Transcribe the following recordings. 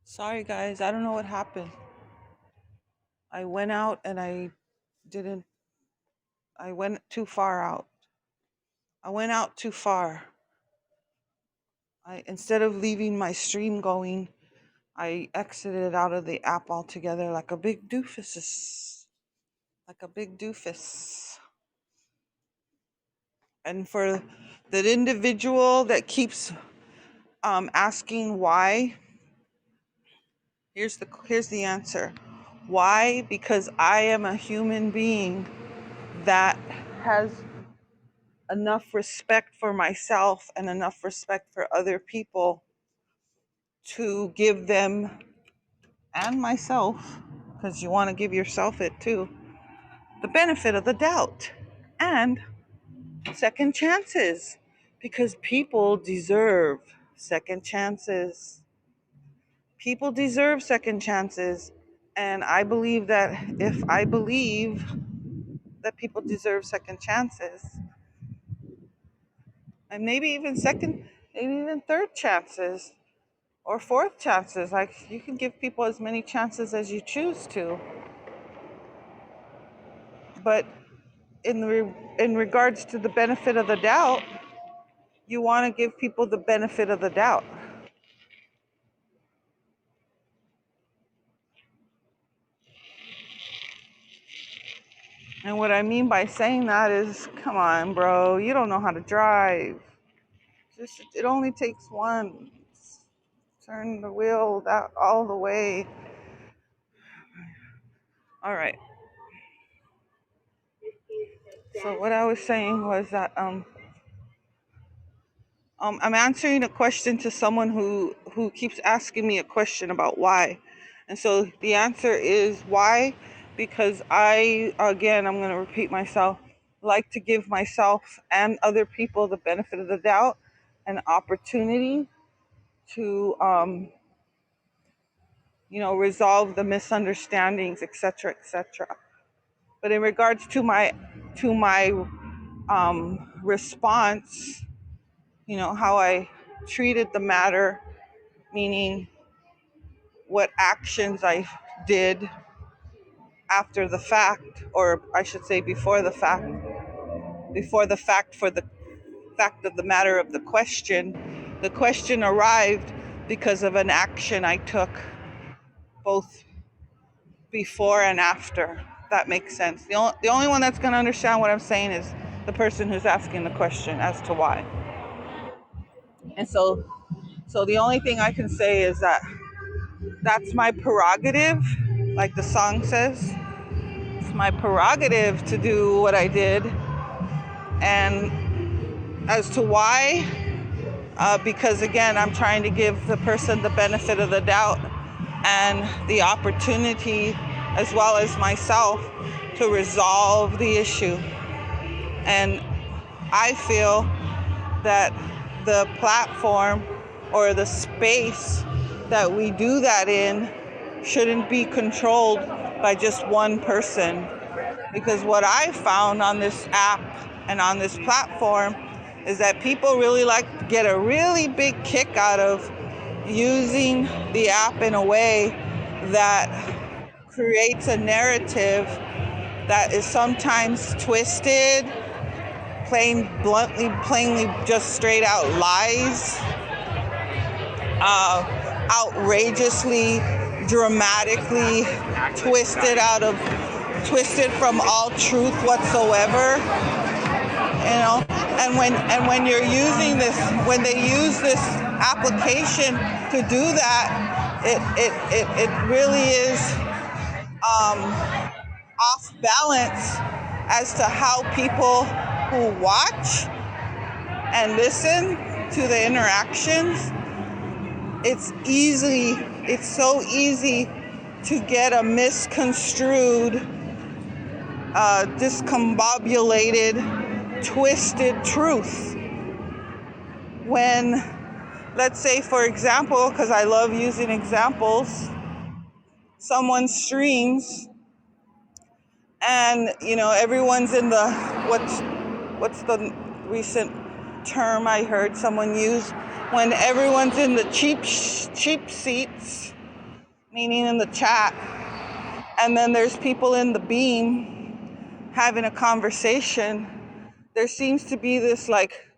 Sorry, guys. I don't know what happened. I went out and didn't, I went too far out. I went out too far. Instead of leaving my stream going, I exited out of the app altogether like a big doofus. Like a big doofus. And for the individual that keeps asking why, here's the answer. Why? Because I am a human being that has enough respect for myself and enough respect for other people to give them and myself, because you want to give yourself it too, the benefit of the doubt and second chances, because people deserve second chances. People deserve second chances. And I believe that if I believe that people deserve second chances, and maybe even third chances or fourth chances, like you can give people as many chances as you choose to. But in regards to the benefit of the doubt, you want to give people the benefit of the doubt. And what I mean by saying that is, come on, bro, you don't know how to drive. It only takes one. Turn the wheel that all the way. All right. So what I was saying was that I'm answering a question to someone who keeps asking me a question about why. And so the answer is why, because I'm going to repeat myself, like to give myself and other people the benefit of the doubt, an opportunity to, resolve the misunderstandings, etc., etc. But in regards to my response, how I treated the matter, meaning what actions I did after the fact, or I should say before the fact for the fact of the matter of the question. The question arrived because of an action I took both before and after. That makes sense. The only one that's going to understand what I'm saying is the person who's asking the question as to why. And so the only thing I can say is that that's my prerogative, like the song says. It's my prerogative to do what I did. And as to why, because again, I'm trying to give the person the benefit of the doubt and the opportunity, as well as myself, to resolve the issue. And I feel that the platform or the space that we do that in shouldn't be controlled by just one person. Because what I found on this app and on this platform is that people really like to get a really big kick out of using the app in a way that creates a narrative that is sometimes twisted, plainly just straight out lies, outrageously, dramatically twisted from all truth whatsoever. And when you're using this, when they use this application to do that, it really is off balance as to how people who watch and listen to the interactions, it's so easy to get a misconstrued, discombobulated, twisted truth. When, let's say, for example, because I love using examples, someone streams and everyone's in the what's the recent term I heard someone use when everyone's in the cheap seats, meaning in the chat, and then there's people in the beam having a conversation. There seems to be this like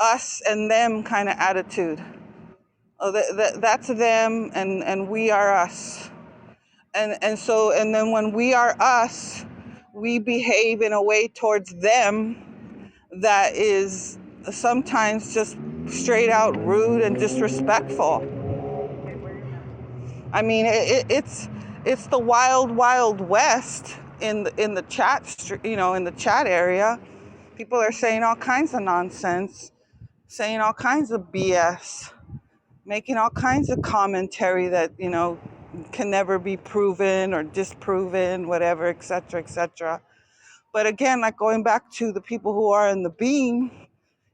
us and them kind of attitude. Oh, that's them, and we are us. And then when we are us, we behave in a way towards them that is sometimes just straight out rude and disrespectful. I mean, it's the wild west in the chat, in the chat area. People are saying all kinds of nonsense, saying all kinds of BS, making all kinds of commentary that can never be proven or disproven, whatever, etc., etc. But again, like going back to the people who are in the beam,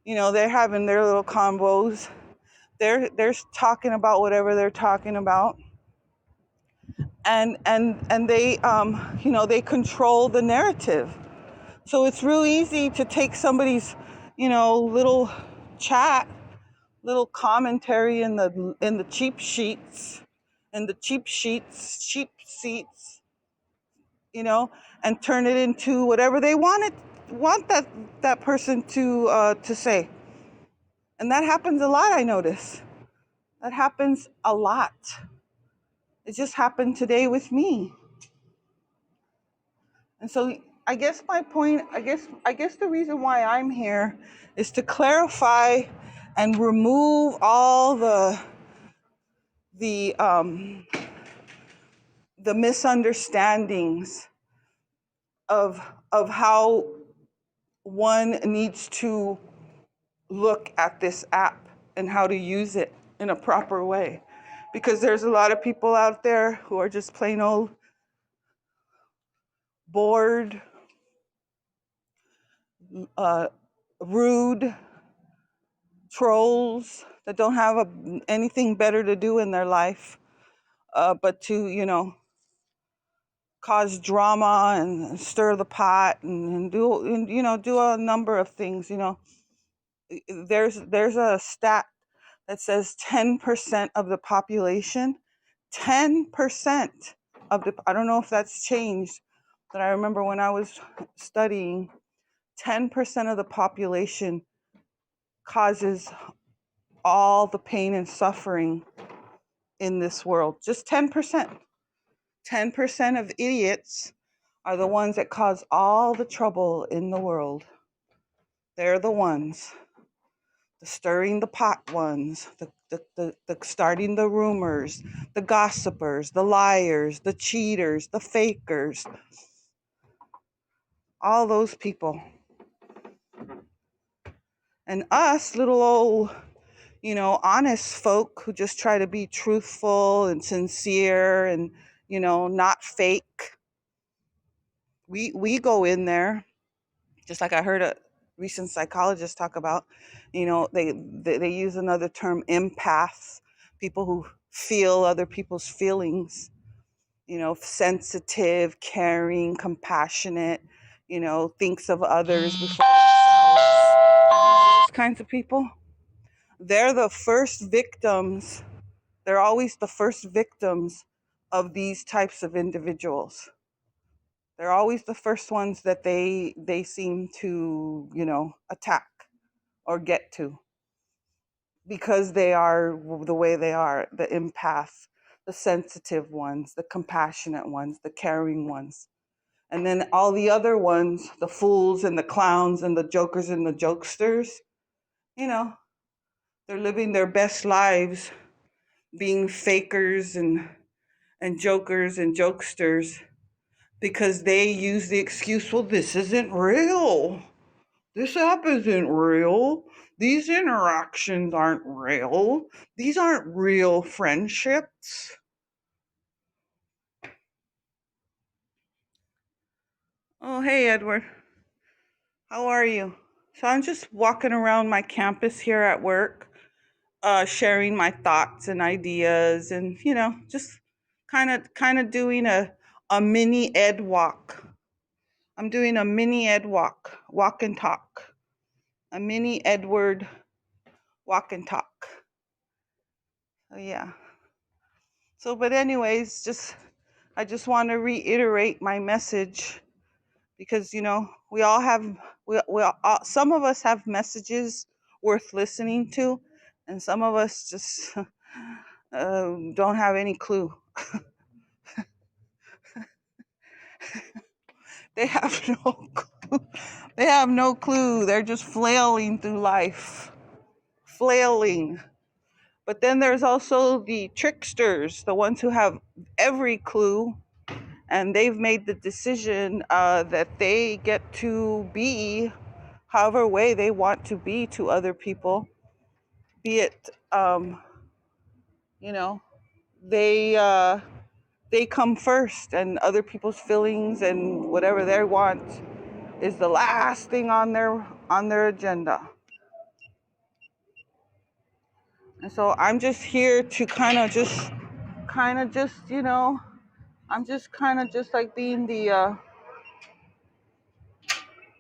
they're having their little combos. They're talking about whatever they're talking about, and they they control the narrative. So it's real easy to take somebody's little chat, little commentary in the cheap seats, and turn it into whatever they want that person to say. And that happens a lot, I notice. That happens a lot. It just happened today with me. And so I guess my point, I guess the reason why I'm here is to clarify and remove all the misunderstandings of how one needs to look at this app and how to use it in a proper way. Because there's a lot of people out there who are just plain old bored, rude trolls that don't have anything better to do in their life but to, cause drama and stir the pot and do a number of things. There's a stat that says 10% of the population, 10% I don't know if that's changed, but I remember when I was studying, 10% of the population causes all the pain and suffering in this world. Just 10%. 10% of idiots are the ones that cause all the trouble in the world. They're the ones, the stirring the pot ones, the starting the rumors, the gossipers, the liars, the cheaters, the fakers, all those people. And us little old, honest folk who just try to be truthful and sincere and, not fake. We go in there, just like I heard a recent psychologist talk about, they use another term, empaths, people who feel other people's feelings, sensitive, caring, compassionate, thinks of others before themselves. Those kinds of people, they're the first victims. They're always the first victims of these types of individuals. They're always the first ones that they seem to, attack or get to, because they are the way they are, the empath, the sensitive ones, the compassionate ones, the caring ones. And then all the other ones, the fools and the clowns and the jokers and the jokesters, they're living their best lives being fakers and jokers and jokesters, because they use the excuse, well, this isn't real. This app isn't real. These interactions aren't real. These aren't real friendships. Oh, hey, Edward. How are you? So I'm just walking around my campus here at work, sharing my thoughts and ideas, and just kind of doing a mini ed walk. I'm doing a mini ed walk and talk. a mini Edward walk and talk. So yeah. So, but anyways, I just want to reiterate my message because we all have some of us have messages worth listening to, and some of us just don't have any clue. They have no clue. They have no clue. They're just flailing through life, flailing. But then there's also the tricksters, the ones who have every clue, and they've made the decision that they get to be however way they want to be to other people, be it you know they come first, and other people's feelings and whatever they want is the last thing on their agenda. And so I'm just here to kind of just I'm just kind of just like being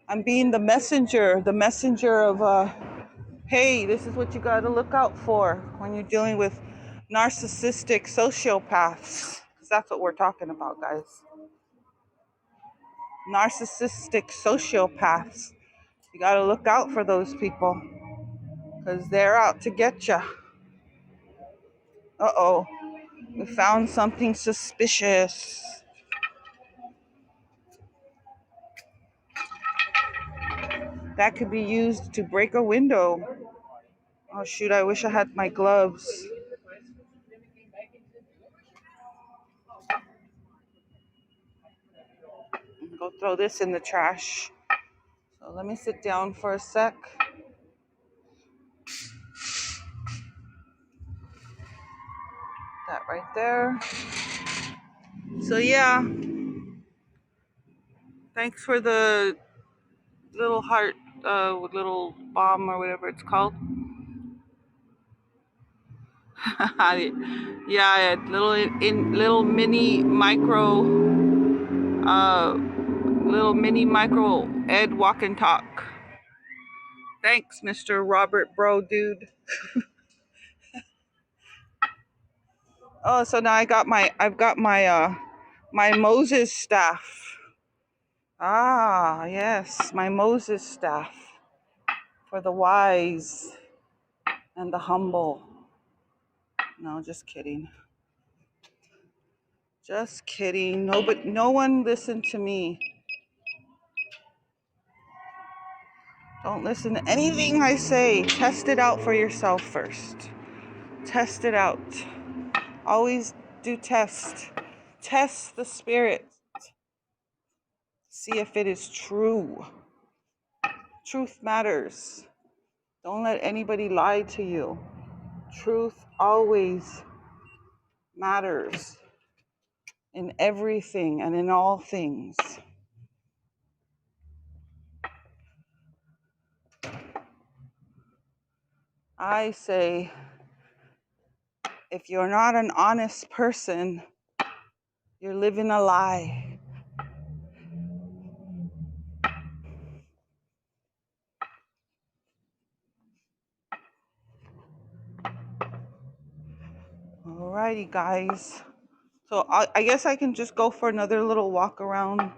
I'm being the messenger of hey, this is what you got to look out for when you're dealing with narcissistic sociopaths. 'Cause that's what we're talking about, guys. Narcissistic sociopaths. You got to look out for those people because they're out to get you. Uh-oh, we found something suspicious. That could be used to break a window. Oh, shoot, I wish I had my gloves. Go throw this in the trash. So let me sit down for a sec. That right there. So yeah, thanks for the little heart, little bomb or whatever it's called. Yeah, little mini micro, little mini micro Ed walk and talk. Thanks, Mr. Robert Bro Dude. Oh, so now I've got my Moses staff. Ah, yes, my Moses staff for the wise and the humble. No, just kidding. Just kidding. No one listened to me. Don't listen to anything I say. Test it out for yourself first. Test it out. Always do test. Test the spirit. See if it is true. Truth matters. Don't let anybody lie to you. Truth always matters in everything and in all things. I say, if you're not an honest person, you're living a lie. Alrighty, guys. So I guess I can just go for another little walk around.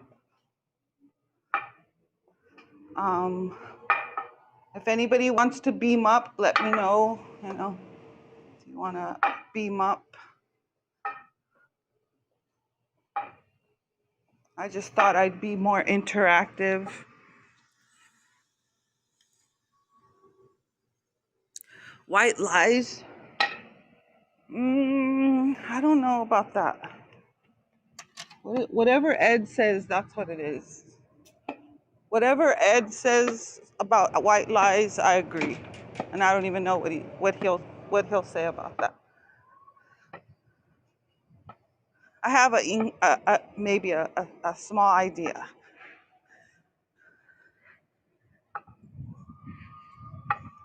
If anybody wants to beam up, let me know. If you want to beam up. I just thought I'd be more interactive. White lies? I don't know about that. Whatever Ed says, that's what it is. Whatever Ed says about white lies, I agree, and I don't even know what he'll say about that. I have maybe a small idea.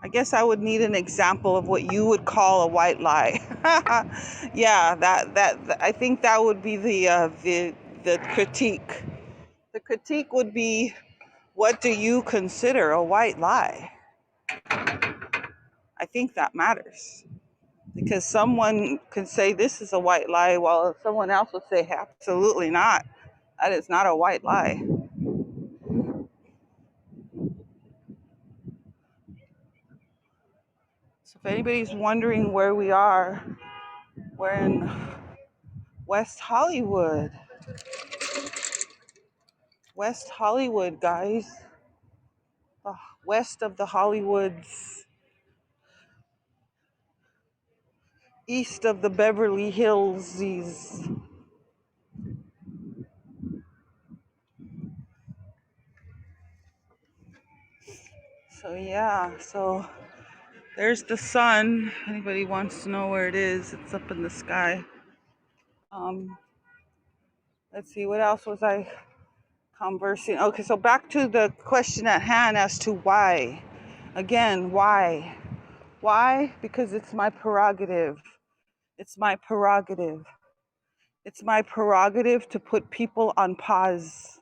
I guess I would need an example of what you would call a white lie. Yeah, that I think that would be the critique. The critique would be, what do you consider a white lie? I think that matters because someone can say this is a white lie while someone else would say absolutely not. That is not a white lie. So if anybody's wondering where we are, we're in West Hollywood. West Hollywood, guys. West of the Hollywoods, east of the Beverly Hillsies. So yeah, so there's the sun. Anybody wants to know where it is? It's up in the sky. Um, let's see, what else was I conversing? Okay, so back to the question at hand as to why. Again, why? Why? Because it's my prerogative. It's my prerogative. It's my prerogative to put people on pause.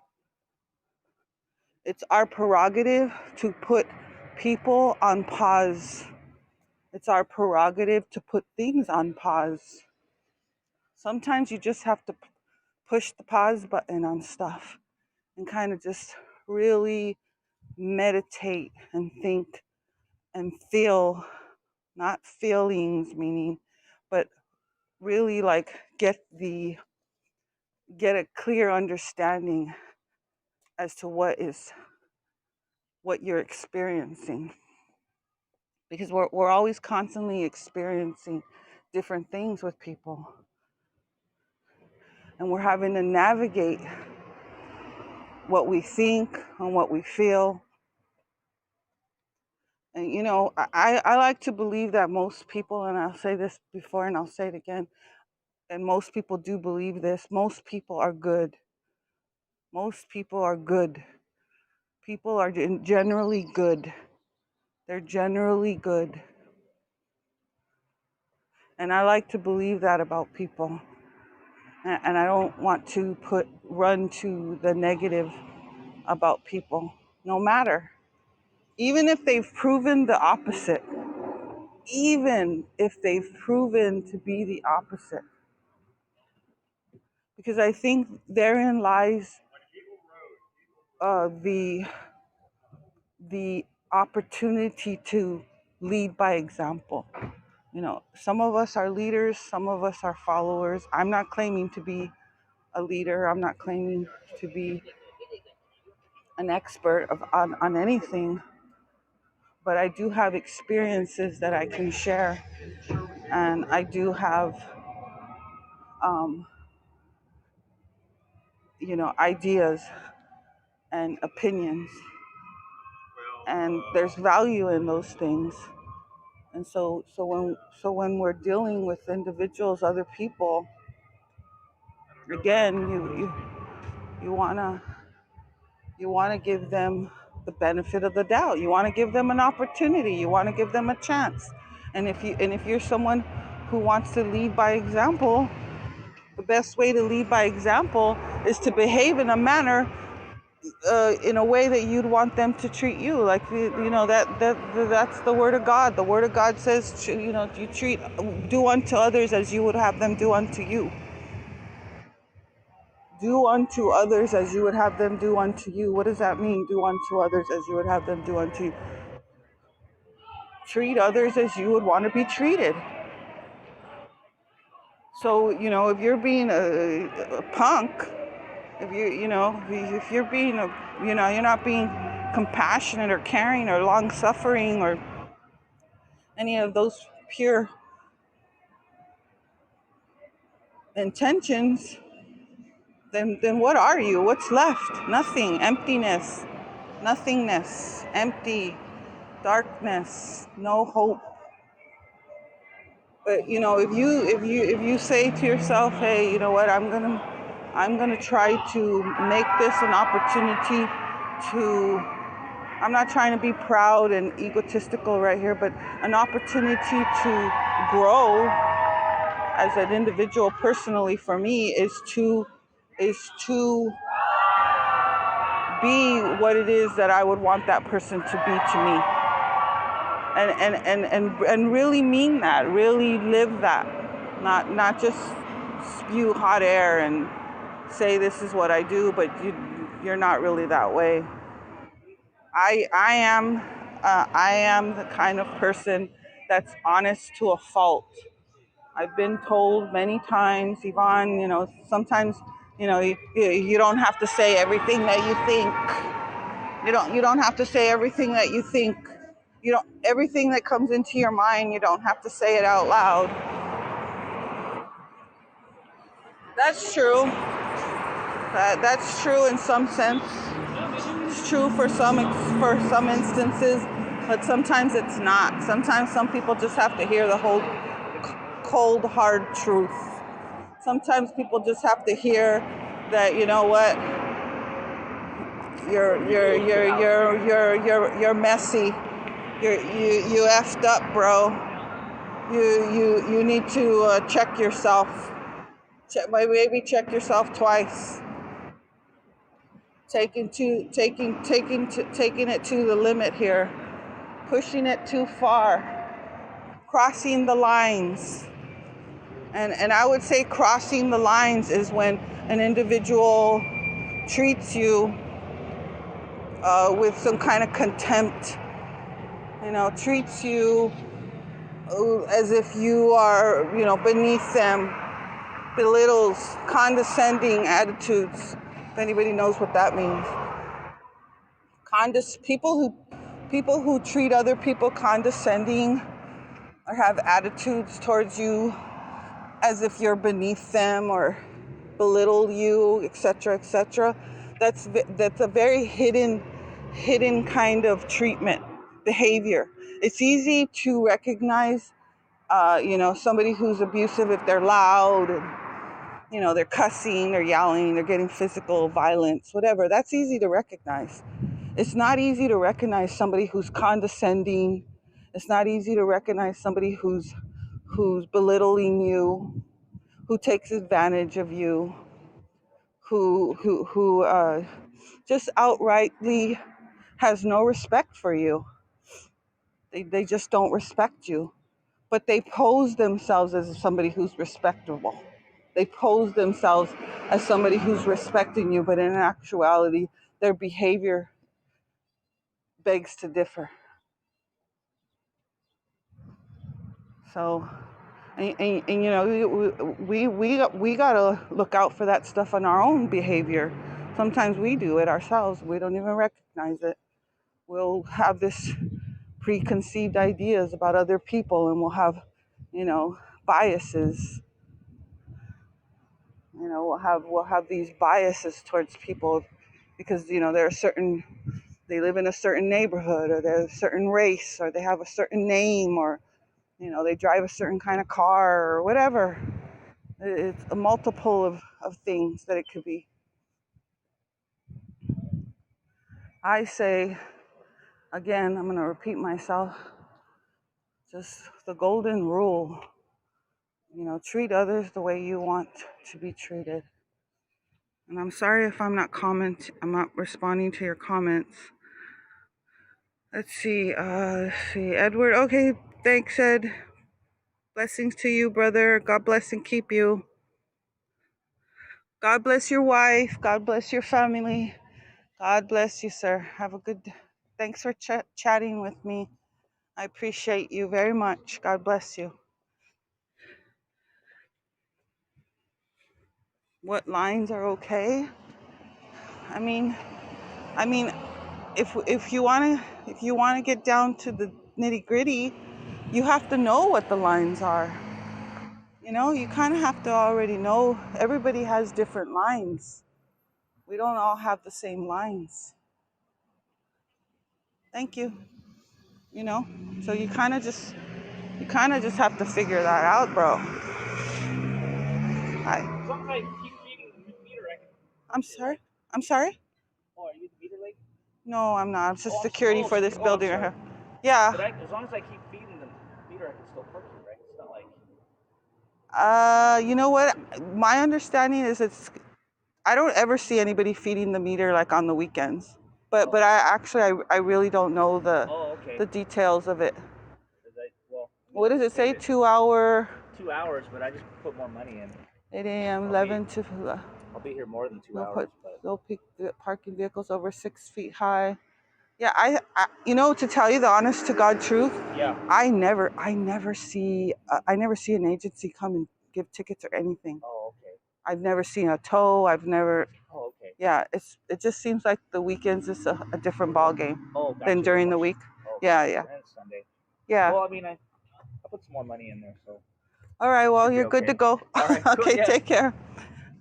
It's our prerogative to put people on pause. It's our prerogative to put things on pause. Sometimes you just have to push the pause button on stuff and kind of just really meditate and think and feel, not feelings meaning, but really like get a clear understanding as to what you're experiencing, because we're always constantly experiencing different things with people, and we're having to navigate what we think and what we feel. And I like to believe that most people, and I'll say this before and I'll say it again, and most people do believe this, most people are good. Most people are good. People are generally good. They're generally good. And I like to believe that about people. And I don't want to run to the negative about people, no matter. Even if they've proven the opposite. Even if they've proven to be the opposite. Because I think therein lies the opportunity to lead by example. Some of us are leaders, some of us are followers. I'm not claiming to be a leader. I'm not claiming to be an expert on anything, but I do have experiences that I can share, and I do have, um, ideas and opinions, and there's value in those things. And so when we're dealing with individuals, other people, again, you wanna give them the benefit of the doubt. You want to give them an opportunity. You want to give them a chance. And if you're someone who wants to lead by example, the best way to lead by example is to behave in a manner, in a way that you'd want them to treat you. Like that's the word of God. The word of God says, do unto others as you would have them do unto you. Do unto others as you would have them do unto you. What does that mean? Do unto others as you would have them do unto you. Treat others as you would want to be treated. So, if you're being a punk, if you're being you're not being compassionate or caring or long suffering or any of those pure intentions, then what are you? What's left? Nothing. Emptiness. Nothingness. Empty. Darkness. No hope. But if you say to yourself, hey, you know what, I'm gonna try to make this an opportunity to, I'm not trying to be proud and egotistical right here, but an opportunity to grow as an individual personally for me is to be what it is that I would want that person to be to me. and really mean that, really live that, not just spew hot air and say this is what I do, but you're not really that way. I am the kind of person that's honest to a fault. I've been told many times, Yvonne, sometimes, you don't have to say everything that you think. You don't have to say everything that you think. Everything that comes into your mind, you don't have to say it out loud. That's true. That's true in some sense. It's true for some instances, but sometimes it's not. Sometimes some people just have to hear the whole cold, hard truth. Sometimes people just have to hear that, you know what, you're messy. You effed up, bro. You need to check yourself. Maybe check yourself twice. Taking it to the limit here, pushing it too far, crossing the lines. And I would say crossing the lines is when an individual treats you with some kind of contempt, treats you as if you are, beneath them, belittles, condescending attitudes. If anybody knows what that means. People who treat other people condescending or have attitudes towards you as if you're beneath them or belittle you, etc., etc. That's a very hidden kind of treatment behavior. It's easy to recognize, somebody who's abusive if they're loud and they're cussing, they're yelling, they're getting physical violence, whatever. That's easy to recognize. It's not easy to recognize somebody who's condescending. It's not easy to recognize somebody who's belittling you, who takes advantage of you, who just outrightly has no respect for you. They just don't respect you. But they pose themselves as somebody who's respectable. They pose themselves as somebody who's respecting you, but in actuality, their behavior begs to differ. So, we gotta look out for that stuff in our own behavior. Sometimes we do it ourselves. We don't even recognize it. We'll have this preconceived ideas about other people, and we'll have, biases. We'll have these biases towards people because they live in a certain neighborhood, or they're a certain race, or they have a certain name, or they drive a certain kind of car, or whatever. It's a multiple of things that it could be. I say, again, I'm going to repeat myself, just the golden rule, treat others the way you want to be treated. And I'm sorry if I'm not responding to your comments. Let's see, Edward. Okay, thanks, Ed. Blessings to you, brother. God bless and keep you. God bless your wife. God bless your family. God bless you, sir. Have a good. Thanks for chatting with me. I appreciate you very much. God bless you. What lines are okay? I mean, if you wanna get down to the nitty gritty, you have to know what the lines are. You kind of have to already know. Everybody has different lines. We don't all have the same lines. Thank you. So you kind of just have to figure that out, bro. Hi. As long as I keep feeding the meter, I can. I'm sorry. I'm sorry. Oh, are you the meter lady? No, I'm not. I'm just security for this building right here. Yeah. But as long as I keep feeding the meter, I can still park here, right? It's not like. You know what? My understanding is I don't ever see anybody feeding the meter like on the weekends. But I really don't know Oh, okay. the details of it. What does it say? 2 hour, 2 hours, but I just put more money in. 8 a.m., I'll 11 to, I'll be here more than 2 no hours, but no parking vehicles over 6 feet high. Yeah, I to tell you the honest to God truth, yeah. I never see an agency come and give tickets or anything. Oh, okay. I've never seen a tow. I've never. Oh, okay. Yeah, it just seems like the weekends is a different ball game Oh, gotcha. than during the week. Oh, Yeah, gotcha. yeah, And it's Sunday. yeah. Well, I mean, I put some more money in there, so. All right, well, Should be you're good okay. to go. All right, cool, Okay, yeah. take care.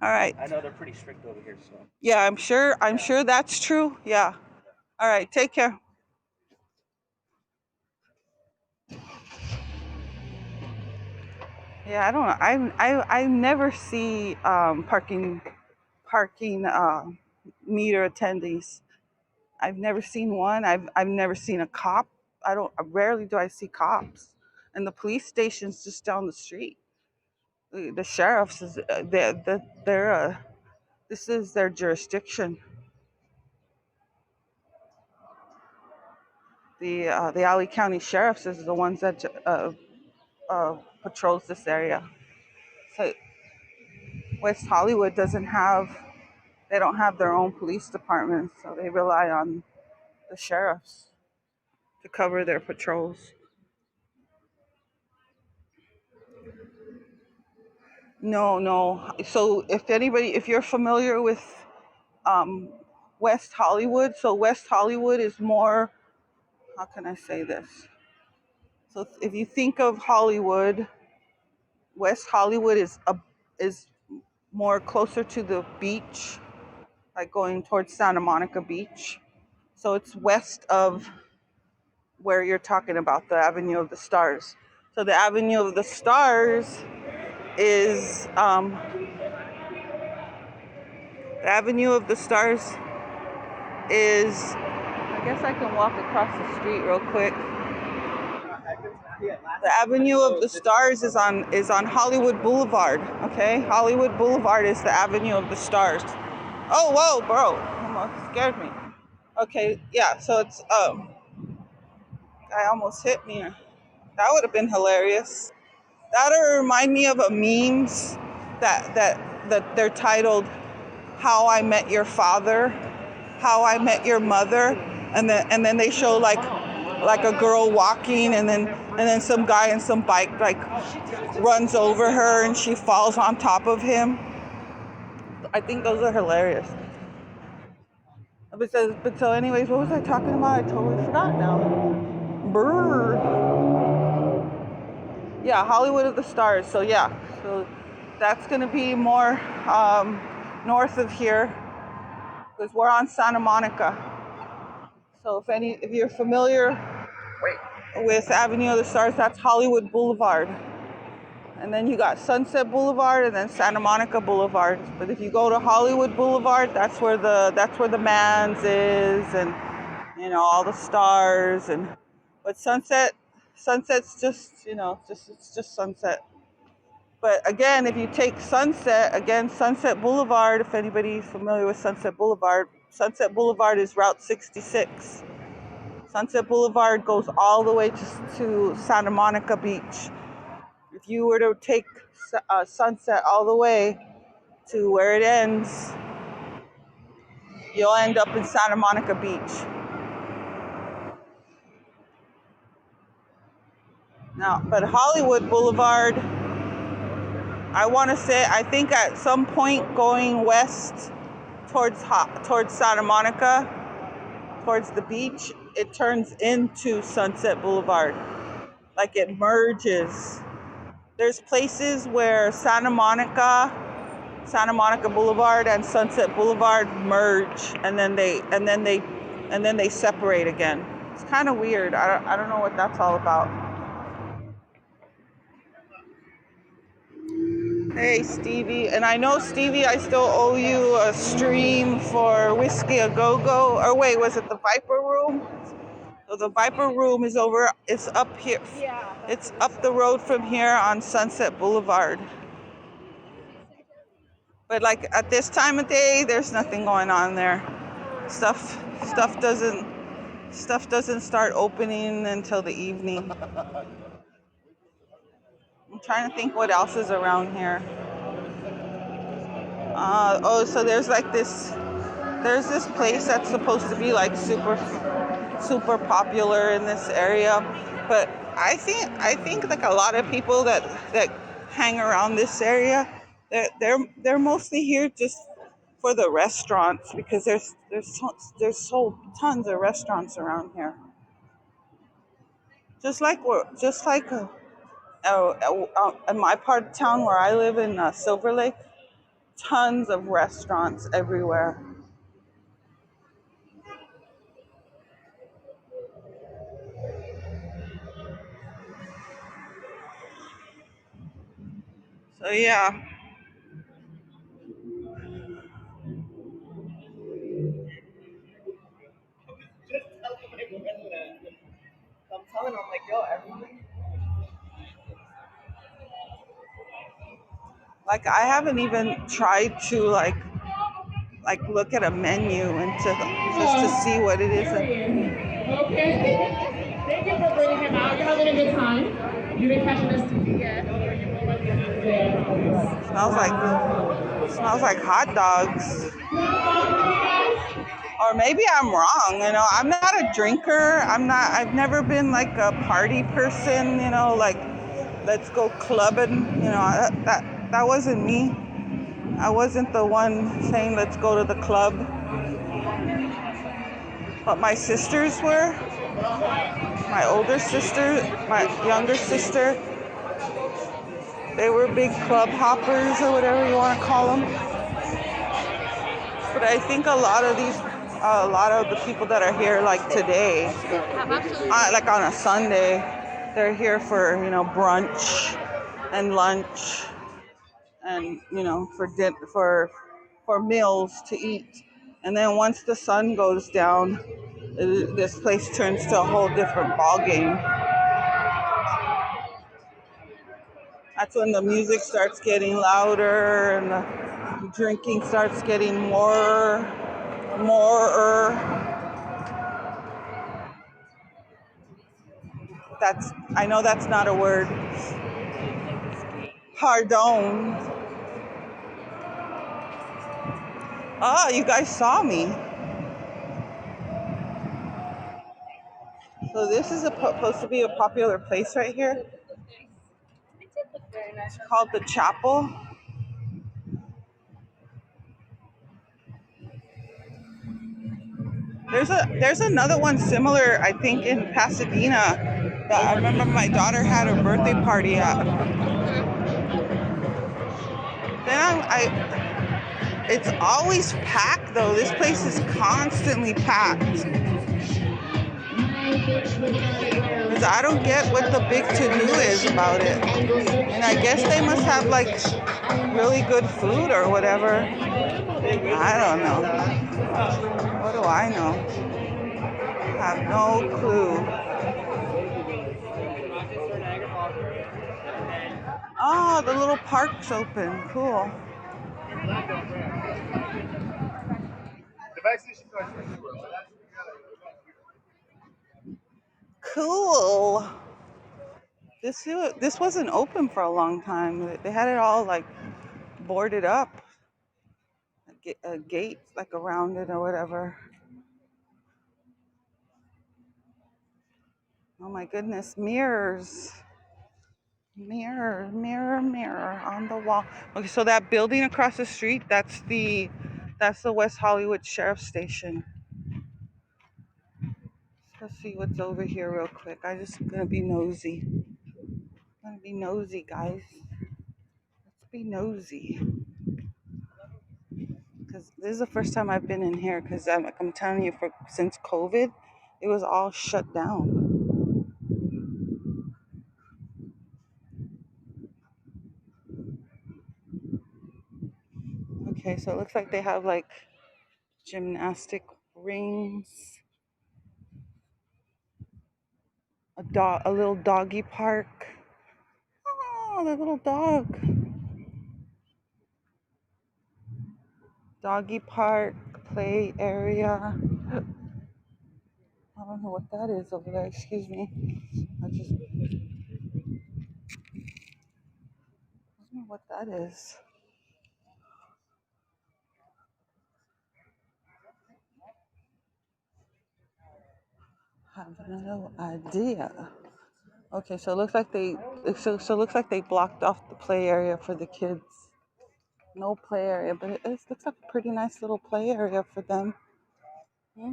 All right. I know they're pretty strict over here, so. Yeah, I'm sure Yeah. that's true. Yeah. All right, take care. Yeah, I don't know. I never see parking meter attendees. I've never seen one. I've never seen a cop. Rarely do I see cops. And the police station's just down the street. The sheriffs is this is their jurisdiction. The Alley County Sheriffs is the ones that patrols this area. So West Hollywood they don't have their own police department, so they rely on the sheriffs to cover their patrols. No. So if you're familiar with um, West Hollywood, so West Hollywood is more, how can I say this? So if you think of Hollywood, West Hollywood is more closer to the beach, like going towards Santa Monica Beach. So it's west of where you're talking about, the Avenue of the Stars. So the Avenue of the Stars is the Avenue of the Stars is. I guess I can walk across the street real quick. The Avenue of the Stars is on Hollywood Boulevard. Okay, Hollywood Boulevard is the Avenue of the Stars. Oh, whoa, bro! Almost scared me. Okay, yeah. So it's guy almost hit me. That would have been hilarious. That would remind me of a memes that they're titled "How I Met Your Father," "How I Met Your Mother," and then they show like a girl walking, and then some guy in some bike like runs over her and she falls on top of him. I think those are hilarious. But so anyways, what was I talking about? I totally forgot now. Brr. Yeah, Hollywood of the Stars. So yeah, so that's gonna be more north of here because we're on Santa Monica. So if you're familiar with Avenue of the Stars, that's Hollywood Boulevard. And then you got Sunset Boulevard and then Santa Monica Boulevard. But if you go to Hollywood Boulevard, that's where the Mans is, and all the stars. But Sunset's just it's just Sunset. But again, if you take Sunset Boulevard, if anybody's familiar with Sunset Boulevard is Route 66. Sunset Boulevard goes all the way to Santa Monica Beach. If you were to take Sunset all the way to where it ends, you'll end up in Santa Monica Beach. Now, but Hollywood Boulevard, I think at some point going west towards Santa Monica, towards the beach, it turns into Sunset Boulevard. Like it merges. There's places where Santa Monica Boulevard and Sunset Boulevard merge, and then they separate again. It's kind of weird. I don't know what that's all about. Hey Stevie, and I know Stevie, I still owe you a stream for Whiskey A Go Go. Or wait, was it the Viper Room? So the Viper Room is over. It's up here. Yeah. It's up the road from here on Sunset Boulevard. But like at this time of day, there's nothing going on there. Stuff doesn't start opening until the evening. trying to think what else is around here. Oh, so there's this place that's supposed to be like super popular in this area, but I think like a lot of people that hang around this area, they're mostly here just for the restaurants because there's tons of restaurants around here. In my part of town where I live in Silver Lake, tons of restaurants everywhere. So yeah. Just tell my friend that. I'm telling him, I'm like, yo, everyone. Like I haven't even tried to like look at a menu and just to see what it is. Okay. Thank you for bringing him out. You're having a good time. You've been catching us too. Yeah. Smells like hot dogs. Or maybe I'm wrong, I'm not a drinker. I've never been like a party person, like let's go clubbing, that wasn't me. I wasn't the one saying let's go to the club. But my sisters were. My older sister, my younger sister, they were big club hoppers or whatever you want to call them. But I think a lot of the people that are here like today, like on a Sunday, they're here for, brunch and lunch and, for meals to eat. And then once the sun goes down, this place turns to a whole different ball game. That's when the music starts getting louder and the drinking starts getting more. I know that's not a word. Pardon. Oh, you guys saw me. So this is supposed to be a popular place right here. It's called the Chapel. There's another one similar, I think, in Pasadena that I remember my daughter had her birthday party at. Then it's always packed though. This place is constantly packed. Because I don't get what the big to-do is about it. And I guess they must have like really good food or whatever. I don't know. What do I know? I have no clue. Oh, the little park's open. Cool. Cool. This wasn't open for a long time. They had it all like boarded up. A gate like around it or whatever. Oh my goodness, mirrors. Mirror on the wall. Okay, so that building across the street, that's the West Hollywood Sheriff Station. Let's see what's over here real quick. I just gonna be nosy. Guys. Let's be nosy. Because this is the first time I've been in here because I'm telling you, since COVID, it was all shut down. Okay, so it looks like they have like gymnastic rings, a little doggy park. Oh, the little dog. Doggy park, play area. I don't know what that is over there. Excuse me. know what that is. Have no idea. Okay, so it looks like it looks like they blocked off the play area for the kids. No play area, but it looks like a pretty nice little play area for them. Hmm?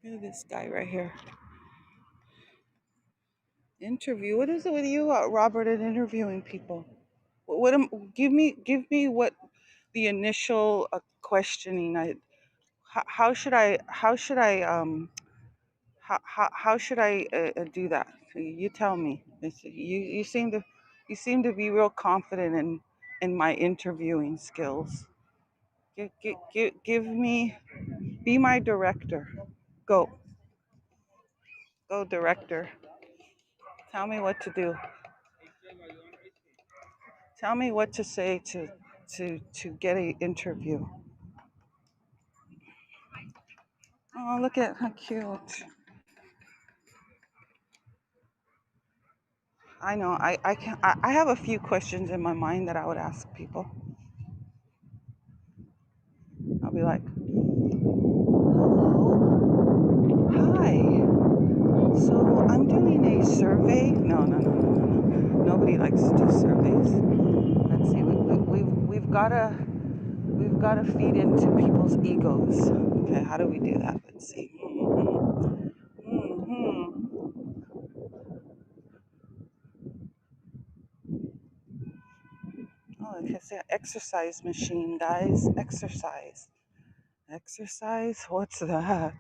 Look at this guy right here. Interview. What is it with you, Robert, and interviewing people? Give me what the initial questioning. How should I do that? You tell me. You seem to be real confident in my interviewing skills. Give me, be my director. Go director. Tell me what to do. Tell me what to say to get an interview. Oh, look at how cute. I know. I have a few questions in my mind that I would ask people. I'll be like, hello, hi. So I'm doing a survey. No. Nobody likes to do surveys. Let's see. We've gotta feed into people's egos. Okay, how do we do that? Let's see. Hmm. Oh, it's an exercise machine, guys. Exercise. Exercise? What's that?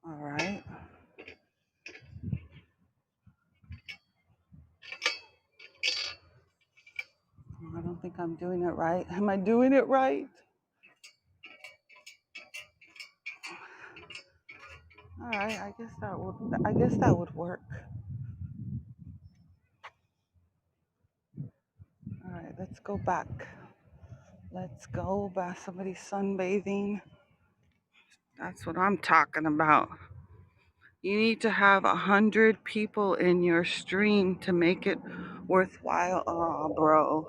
All right. I don't think I'm doing it right. Am I doing it right? All right. I guess that would work. All right. Let's go back. Let's go back. Somebody's sunbathing. That's what I'm talking about. You need to have 100 people in your stream to make it worthwhile. Oh, bro.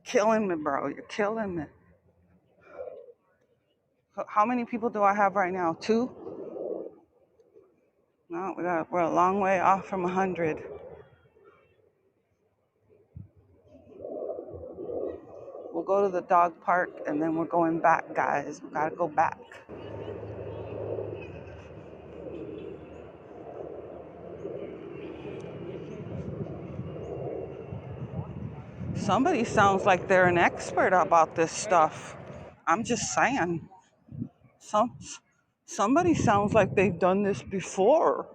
Killing me, bro. You're killing me. How many people do I have right now? 2? No, we're a long way off from 100. We'll go to the dog park and then we're going back, guys. We gotta go back. Somebody sounds like they're an expert about this stuff. I'm just saying. Some somebody sounds like they've done this before.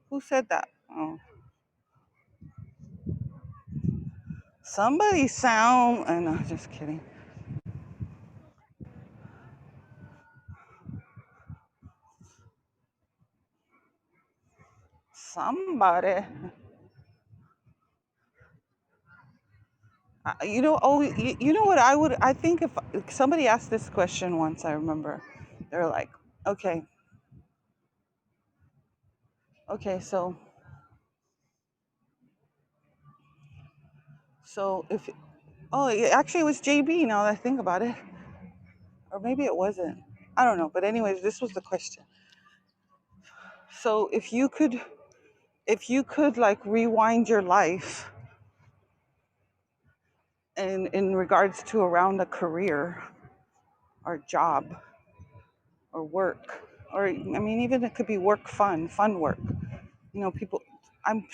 Who said that? Oh, somebody sound. And no, just kidding. Somebody. You know. Oh, you know what? I think if somebody asked this question once, I remember. They're like, okay, okay, so if oh, actually, it was JB. Now that I think about it, or maybe it wasn't. I don't know. But anyways, this was the question. So if you could like rewind your life in regards to around a career or job or work, or I mean, even it could be work, fun work. You know, people. I'm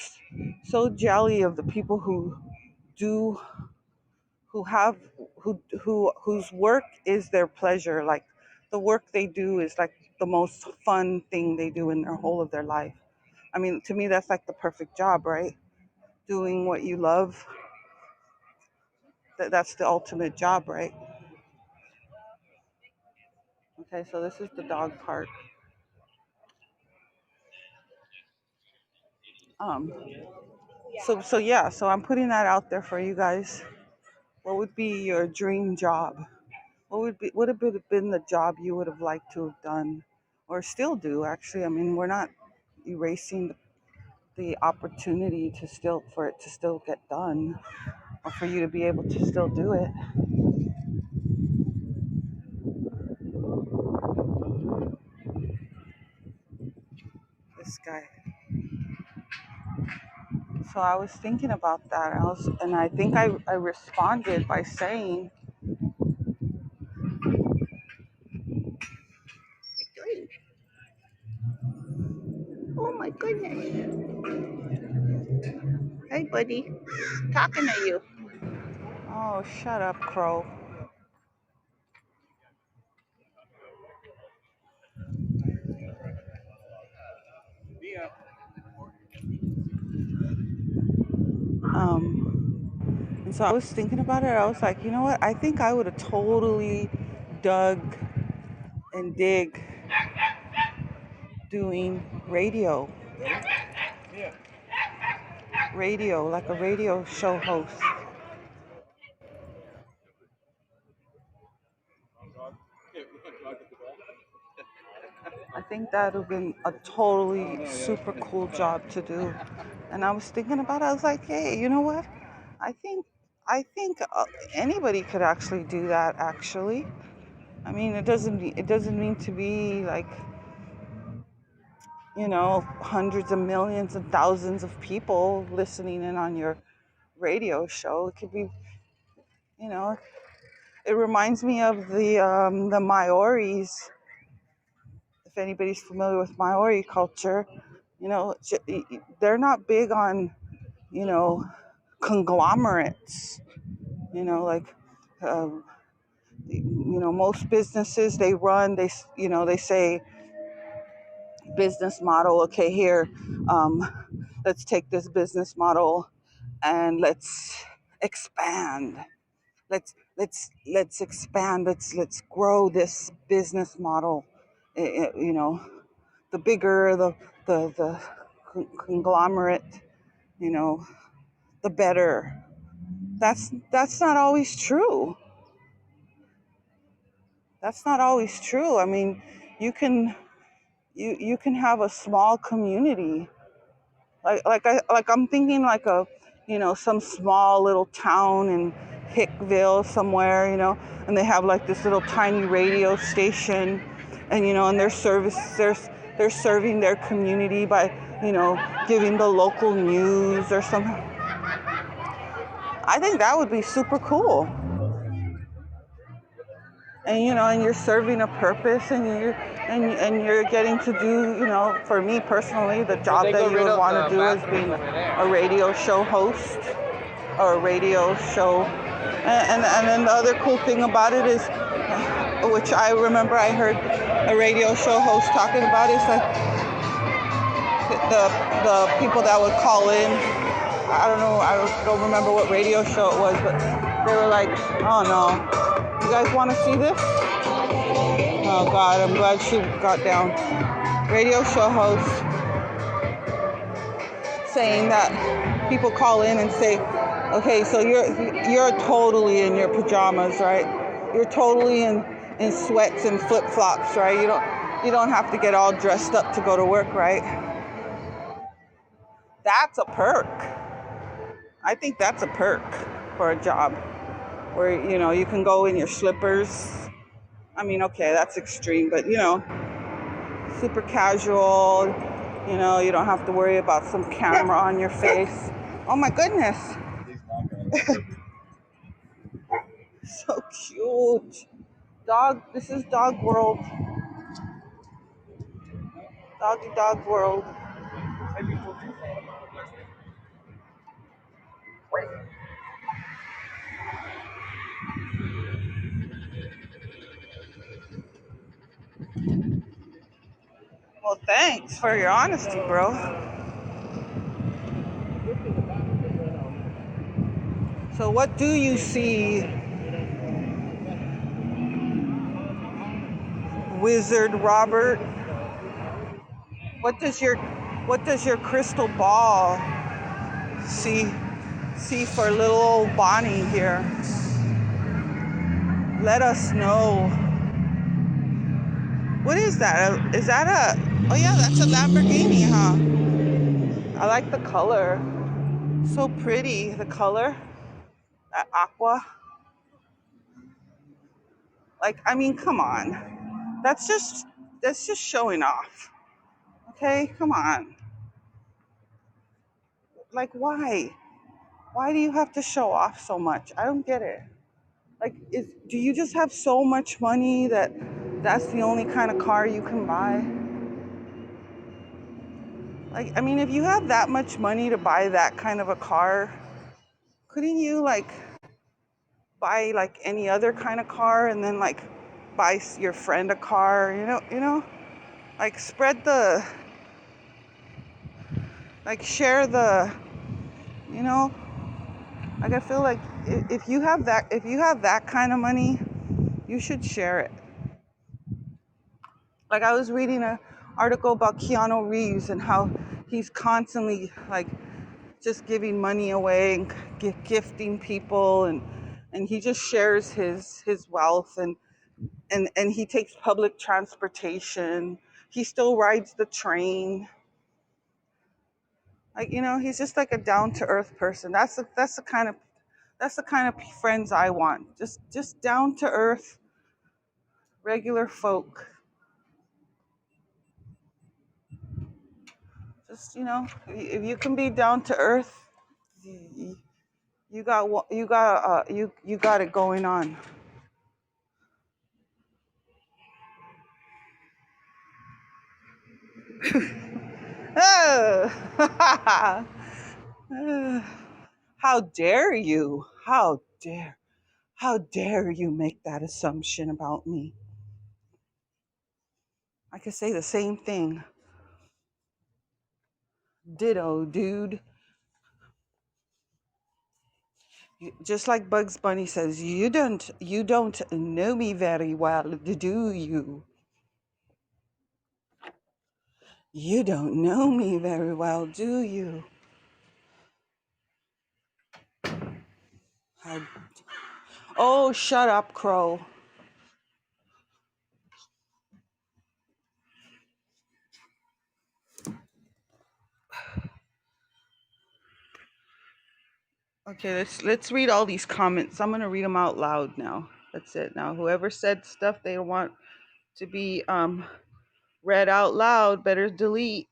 so jelly of the people who do who have whose work is their pleasure. Like the work they do is like the most fun thing they do in their whole of their life. I mean, to me, that's like the perfect job, right? Doing what you love. That's the ultimate job, right? Okay, so this is the dog park. Um, so yeah, so I'm putting that out there for you guys. What would be your dream job? What would have been the job you would have liked to have done, or still do? Actually, I mean, we're not erasing the opportunity to still for it to still get done, or for you to be able to still do it. This guy. So I was thinking about that. And I think I responded by saying, "Oh my goodness, hey buddy, talking to you." Oh, shut up, Crow. And so I was thinking about it. I was like, you know what? I think I would have totally dug and dig doing radio, like a radio show host. I think that would have been a totally super cool job to do. And I was thinking about it. I was like, hey, you know what? I think I think anybody could actually do that. Actually, I mean, it doesn't mean to be like, hundreds of millions and thousands of people listening in on your radio show. It could be, you know, it reminds me of the Maoris. If anybody's familiar with Maori culture, they're not big on, you know, conglomerates. Like, uh, most businesses they say business model. Okay, here, um, let's take this business model and let's expand. Let's expand. Let's grow this business model. The bigger the conglomerate, you know, the better. That's not always true. That's not always true. I mean, you can have a small community, I'm thinking like some small little town in Hickville somewhere, and they have like this little tiny radio station, and they're serving their community by giving the local news or something. I think that would be super cool. And you're serving a purpose, and you're getting to do, for me personally, the job that you would want to do as being a radio show host or a radio show. And then the other cool thing about it is, which I remember I heard a radio show host talking about, is like the people that would call in. I don't remember what radio show it was, but they were like, "Oh no, you guys want to see this?" Oh God, I'm glad she got down. Radio show host saying that people call in and say, "Okay, so you're totally in your pajamas, right? You're totally in sweats and flip flops, right? You don't have to get all dressed up to go to work, right?" That's a perk. I think that's a perk for a job where you can go in your slippers. I mean, okay, that's extreme, but super casual. You don't have to worry about some camera on your face. Oh my goodness. So cute. This is Dog World. Dog World. Well, thanks for your honesty, bro. So what do you see, Wizard Robert? What does your crystal ball see for little old Bonnie here? let us know. What is that? Is that a... Oh yeah, that's a Lamborghini, huh? I like the color. So pretty, the color. That aqua. Like, I mean, come on. That's just showing off. Okay? Come on. Like, why? Why do you have to show off so much? I don't get it. Like, do you just have so much money that that's the only kind of car you can buy? Like, I mean, if you have that much money to buy that kind of a car, couldn't you like buy like any other kind of car and then like buy your friend a car? Like spread the, like share the, you know. Like I feel like if you have that kind of money, you should share it. Like I was reading an article about Keanu Reeves and how he's constantly like just giving money away and gifting people, and he just shares his wealth, and he takes public transportation. He still rides the train. Like, he's just like a down to earth person. That's the kind of friends I want. Just down to earth, regular folk. Just, if you can be down to earth, you got it going on. Oh. How dare you? How dare you make that assumption about me? I could say the same thing. Ditto, dude. Just like Bugs Bunny says, you don't know me very well, do you? You don't know me very well, do you? How... Oh, shut up, Crow. Okay, let's read all these comments. I'm gonna read them out loud now. That's it. Now, whoever said stuff they don't want to be read out loud, better delete.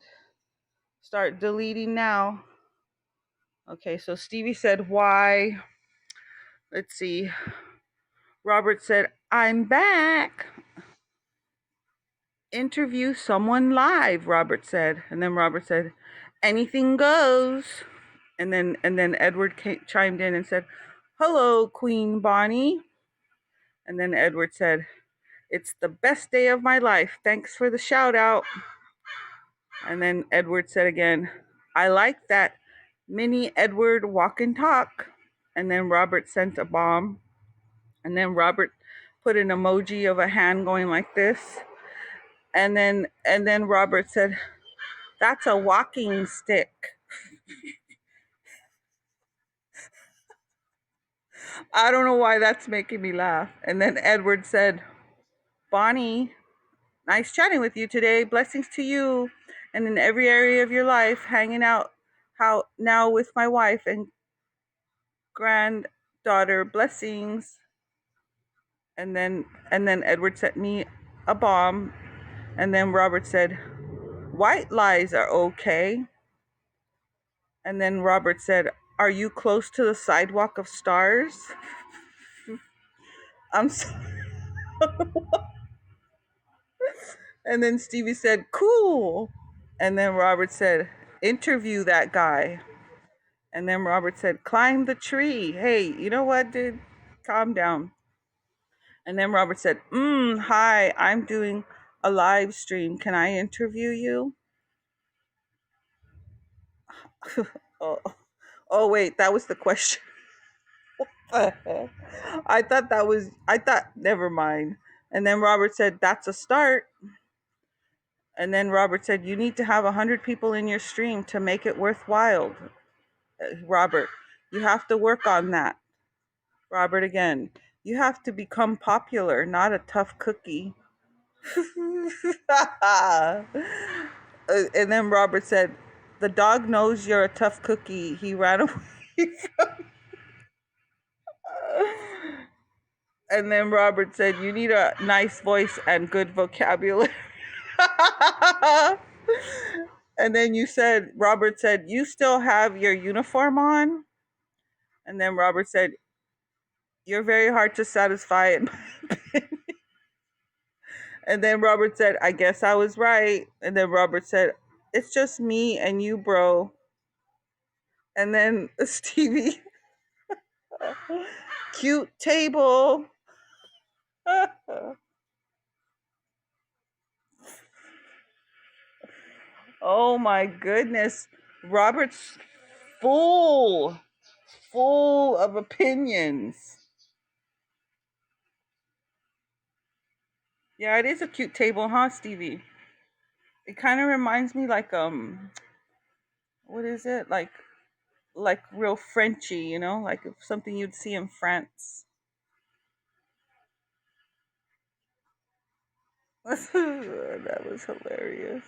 Start deleting now. Okay, so Stevie said, why? Let's see. Robert said, I'm back. Interview someone live, Robert said. And then Robert said, anything goes. And then Edward chimed in and said, hello, Queen Bonnie. And then Edward said, it's the best day of my life. Thanks for the shout out. And then Edward said again, I like that mini Edward walk and talk. And then Robert sent a bomb. And then Robert put an emoji of a hand going like this. And then Robert said, that's a walking stick. I don't know why that's making me laugh. And then Edward said, Bonnie, nice chatting with you today. Blessings to you and in every area of your life, hanging out how now with my wife and granddaughter. Blessings. And then Edward sent me a bomb. And then Robert said, white lies are okay. And then Robert said, are you close to the sidewalk of stars? I'm sorry. And then Stevie said, cool. And then Robert said, interview that guy. And then Robert said, climb the tree. Hey, you know what, dude? Calm down. And then Robert said, hi, I'm doing a live stream. Can I interview you? Oh, oh wait, that was the question. I thought, never mind. And then Robert said, that's a start. And then Robert said, you need to have 100 people in your stream to make it worthwhile. Robert, you have to work on that. Robert again, You have to become popular, not a tough cookie. And then Robert said, "The dog knows you're a tough cookie. He ran away." And then Robert said, "You need a nice voice and good vocabulary." And then Robert said, "You still have your uniform on?" And then Robert said, "You're very hard to satisfy." And then Robert said, "I guess I was right." And then Robert said, "It's just me and you, bro." And then Stevie, "Cute table." Oh my goodness. Robert's full, full of opinions. Yeah, it is a cute table, huh, Stevie? It kind of reminds me like what is it? Like real Frenchy, like something you'd see in France. That was hilarious.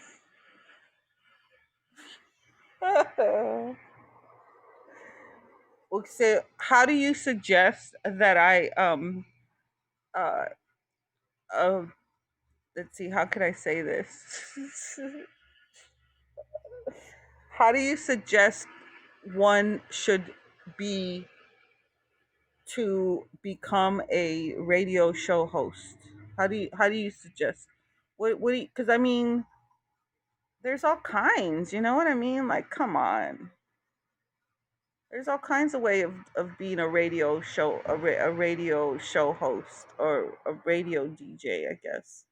So, how do you suggest that I uh uh let's see, how could I say this? How do you suggest one should be to become a radio show host? How do you suggest? What do you, because I mean, there's all kinds, you know what I mean? Like, come on. There's all kinds of way of being a radio show host or a radio DJ, I guess.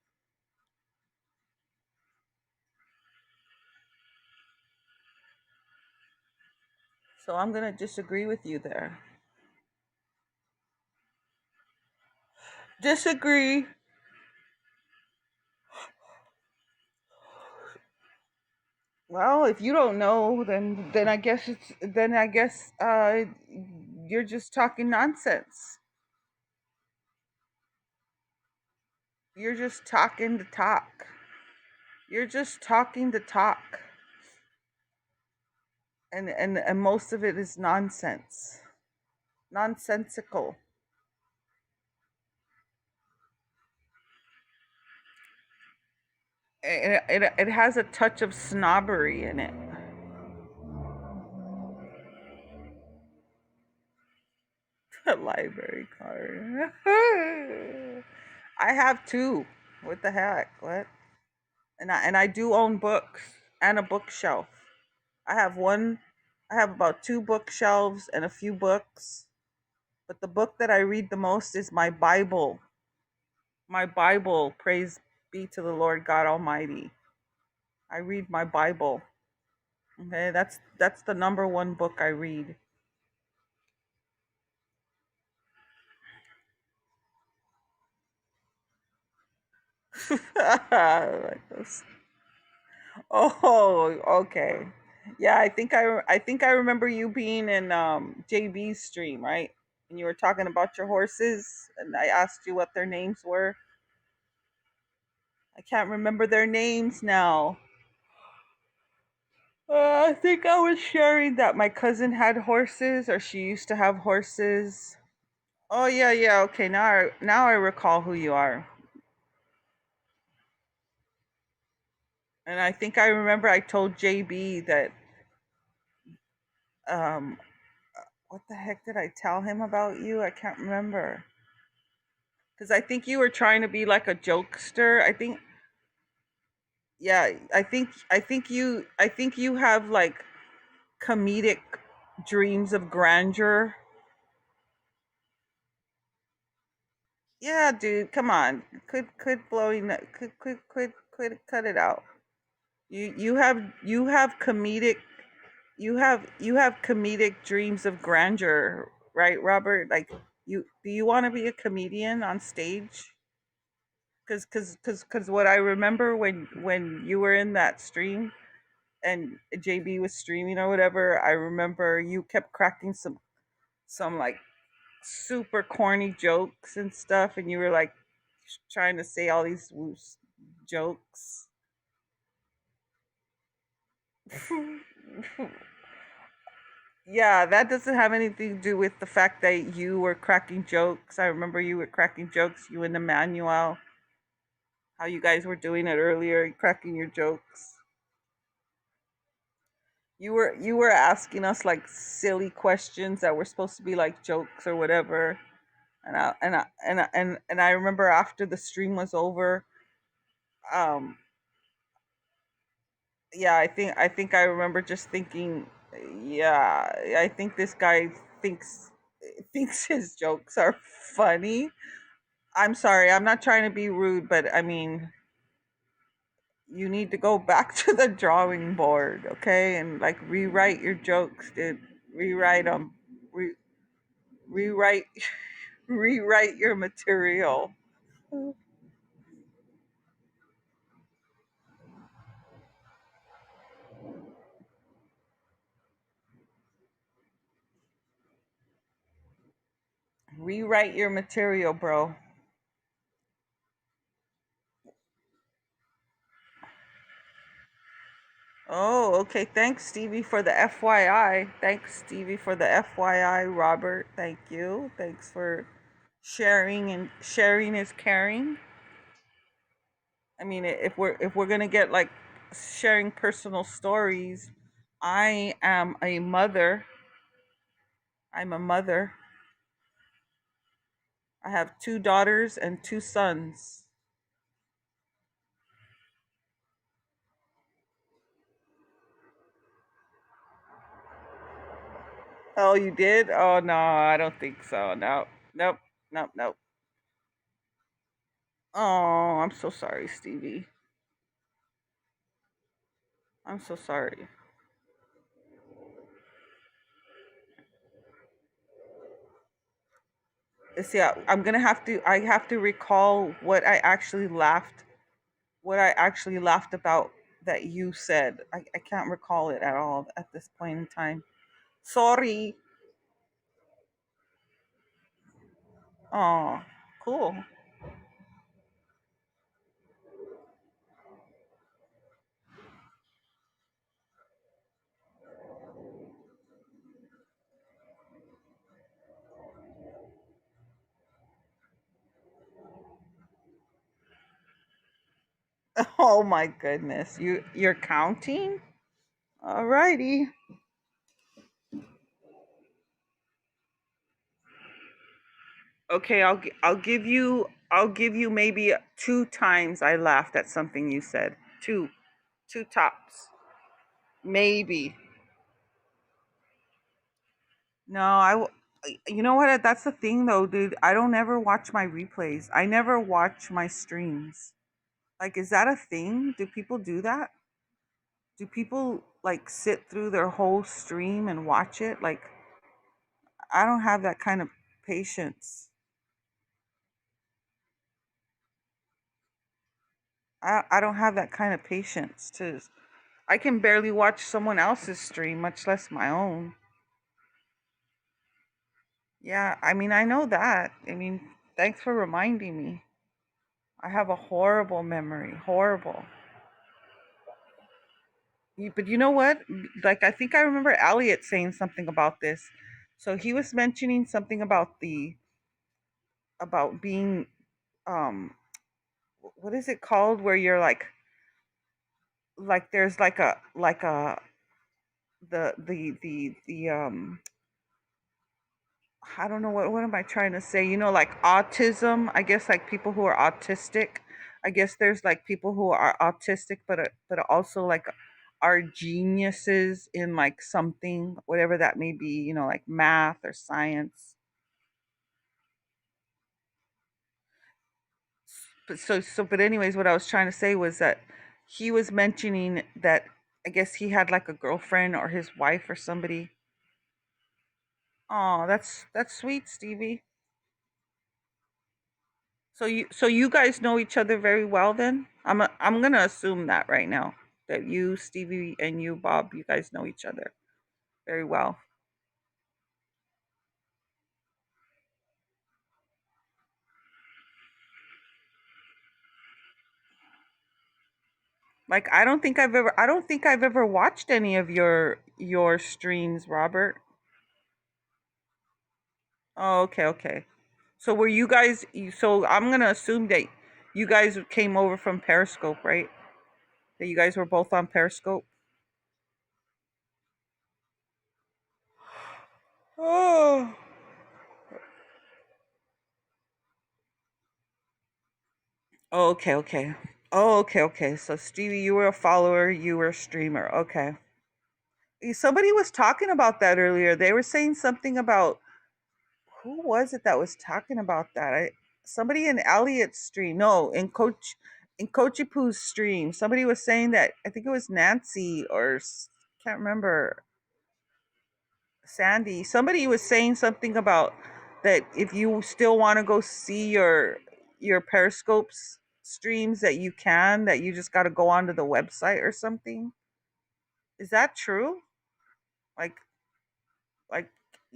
So I'm gonna disagree with you there. Disagree. Well, if you don't know, then I guess you're just talking nonsense. You're just talking to talk. You're just talking to talk, and most of it is nonsense, nonsensical. It has a touch of snobbery in it. A library card. I have two. What the heck? What? And I do own books and a bookshelf. I have one. I have about two bookshelves and a few books. But the book that I read the most is my Bible. My Bible. Praise be to the Lord God Almighty. I read my Bible. Okay, that's the number one book I read. Like this. Oh, okay. Yeah, I think I remember you being in JB's stream, right? And you were talking about your horses, and I asked you what their names were. I can't remember their names now. I think I was sharing that my cousin had horses, or she used to have horses. Oh yeah, yeah. Okay, now I recall who you are, and I think I remember I told JB that um, what the heck did I tell him about you? I can't remember. Because I think you were trying to be like a jokester. Yeah, I think you have like comedic dreams of grandeur. Yeah, dude, come on. Quit blowing that. Quit, cut it out. You have comedic dreams of grandeur, right, Robert? Like, do you want to be a comedian on stage? Because what I remember when you were in that stream and JB was streaming or whatever, I remember you kept cracking some like super corny jokes and stuff, and you were like trying to say all these jokes. Yeah, that doesn't have anything to do with the fact that you were cracking jokes. I remember you were cracking jokes, you and Emmanuel, how you guys were doing it earlier, cracking your jokes. You were asking us like silly questions that were supposed to be like jokes or whatever. And I remember after the stream was over, um yeah, I think I remember just thinking, yeah, I think this guy thinks his jokes are funny. I'm sorry, I'm not trying to be rude, but I mean, you need to go back to the drawing board, okay? And like rewrite your jokes, dude. Rewrite them. Rewrite rewrite your material. Rewrite your material, bro. Oh, okay. Thanks, Stevie, for the FYI. Thanks, Stevie, for the FYI, Robert. Thank you. Thanks for sharing, and sharing is caring. I mean, if we're gonna get like sharing personal stories, I am a mother. I'm a mother. I have two daughters and two sons. Oh, you did? Oh no, I don't think so. No, nope, nope, nope. Oh, I'm so sorry, Stevie. I'm so sorry. See, I'm gonna have to. I have to recall what I actually laughed about that you said. I can't recall it at all at this point in time. Sorry. Oh, cool. Oh my goodness. You're counting? Alrighty. Okay, I'll give you maybe two times I laughed at something you said. Two tops. Maybe. No, you know what? That's the thing though, dude. I don't ever watch my replays. I never watch my streams. Like, is that a thing? Do people do that? Do people like sit through their whole stream and watch it? Like, I don't have that kind of patience. I don't have that kind of patience to. I can barely watch someone else's stream, much less my own. Yeah, I mean, I know that. I mean, thanks for reminding me. I have a horrible memory. Horrible. But you know what? Like, I think I remember Elliot saying something about this. So he was mentioning something about being, um what is it called, where you're like there's like a the I don't know, what am I trying to say? Like autism. I guess like people who are autistic. I guess there's like people who are autistic, but also like are geniuses in like something, whatever that may be. Like math or science. But anyways, what I was trying to say was that he was mentioning that I guess he had like a girlfriend or his wife or somebody. Oh, that's sweet, Stevie. So you guys know each other very well then? I'm gonna assume that right now, that you, Stevie, and you, Bob, you guys know each other very well. Like I don't think I've ever watched any of your streams, Robert. Oh, okay, okay. So were you guys so I'm going to assume that you guys came over from Periscope, right? That you guys were both on Periscope? Oh. Oh, okay, okay. Oh, okay, okay. So Stevie, you were a follower, you were a streamer. Okay. Somebody was talking about that earlier. They were saying something about who was it that was talking about that? Somebody in Elliot's stream. No, in Coach Ipu's stream. Somebody was saying that I think it was Nancy or can't remember, Sandy. Somebody was saying something about that if you still want to go see your Periscopes streams that you can, that you just got to go onto the website or something. Is that true? Like like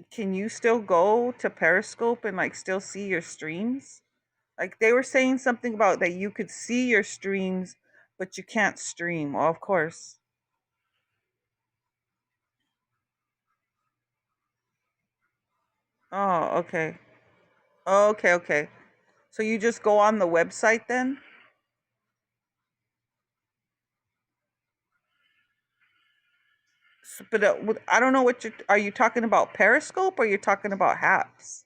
can you still go to Periscope and like still see your streams? Like they were saying something about that you could see your streams but you can't stream. Well, of course. Oh, okay. Oh, okay, okay. So you just go on the website then? But I don't know what are you talking about Periscope or you're talking about Haps?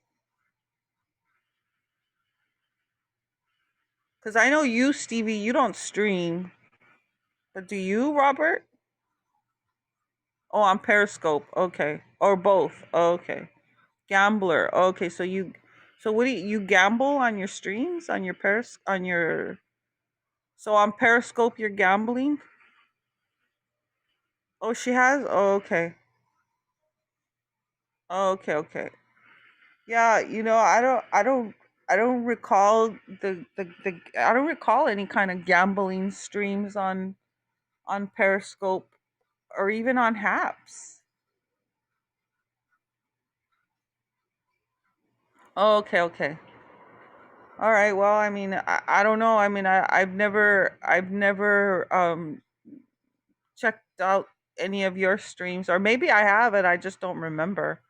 Because I know you, Stevie, you don't stream, but do you, Robert? Oh, on Periscope. Okay, or both. Okay, Gambler. Okay, so what do you gamble on your streams on your Peris on your so on Periscope you're gambling? Oh, she has. Oh, okay. Oh, okay, okay. Yeah, I don't recall I don't recall any kind of gambling streams on Periscope or even on Haps. Oh, okay, okay. All right. Well, I mean, I don't know. I mean, I've never checked out any of your streams, or maybe I have and I just don't remember.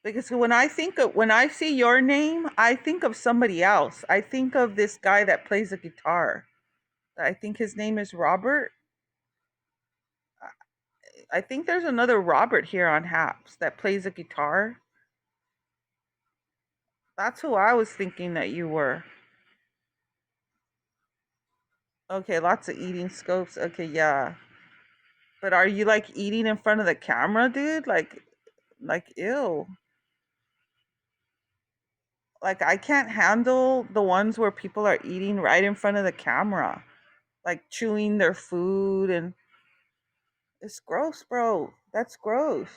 Because when I see your name, I think of somebody else. I think of this guy that plays a guitar. I think his name is Robert. I think there's another Robert here on Haps that plays a guitar. That's who I was thinking that you were. Okay, lots of eating scopes. Okay, yeah. But are you like eating in front of the camera, dude? Like ew. Like I can't handle the ones where people are eating right in front of the camera, like chewing their food and it's gross, bro. That's gross.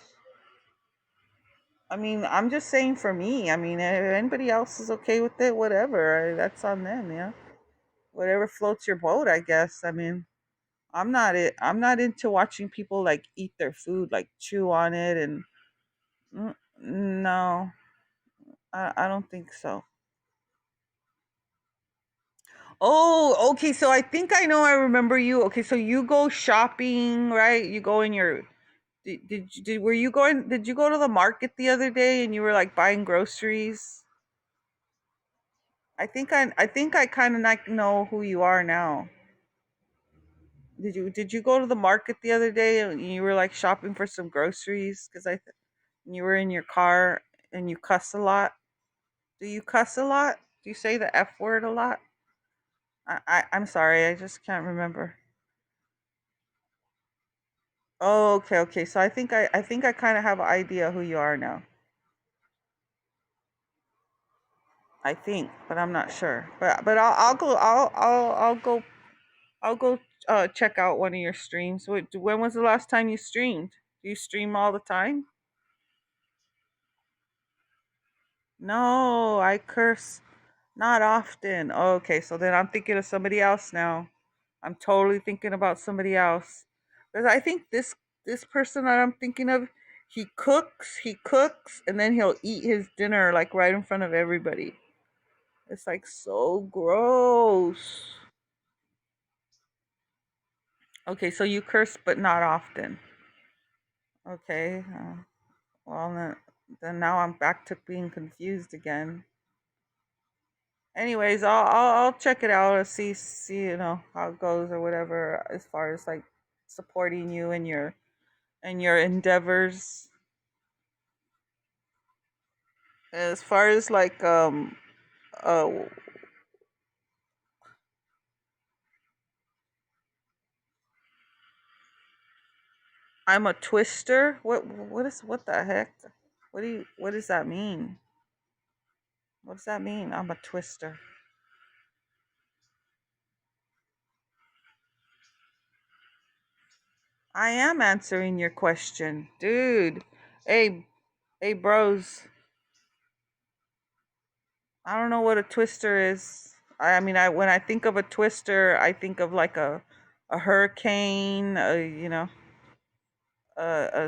I mean, I'm just saying for me. I mean, if anybody else is okay with it, whatever. That's on them, yeah. Whatever floats your boat, I guess. I mean, I'm not into watching people like eat their food, like chew on it and no, I don't think so. Oh, okay. So I think I know. I remember you. Okay, so you go shopping, right? You go in your. Were you going? Did you go to the market the other day and you were like buying groceries? I think I kind of like know who you are now. Did you go to the market the other day and you were like shopping for some groceries? Because you were in your car and you cuss a lot. Do you cuss a lot? Do you say the F word a lot? I'm sorry, I just can't remember. Oh, okay, okay. So I think I kind of have an idea who you are now. I think, but I'm not sure. But I'll go check out one of your streams. When was the last time you streamed? Do you stream all the time? No, I curse not often. Okay, so then I'm thinking of somebody else now. I'm totally thinking about somebody else. Because I think this person that I'm thinking of, he cooks, and then he'll eat his dinner like right in front of everybody. It's like so gross. Okay, so you curse, but not often. Okay. Well, then now I'm back to being confused again. Anyways, I'll check it out and see how it goes or whatever as far as like supporting you and your endeavors. As far as like uh I'm a twister. What the heck? What does that mean? What does that mean? I'm a twister. I am answering your question, dude. Hey, hey, bros. I don't know what a twister is. I mean, I when I think of a twister, I think of like a hurricane, a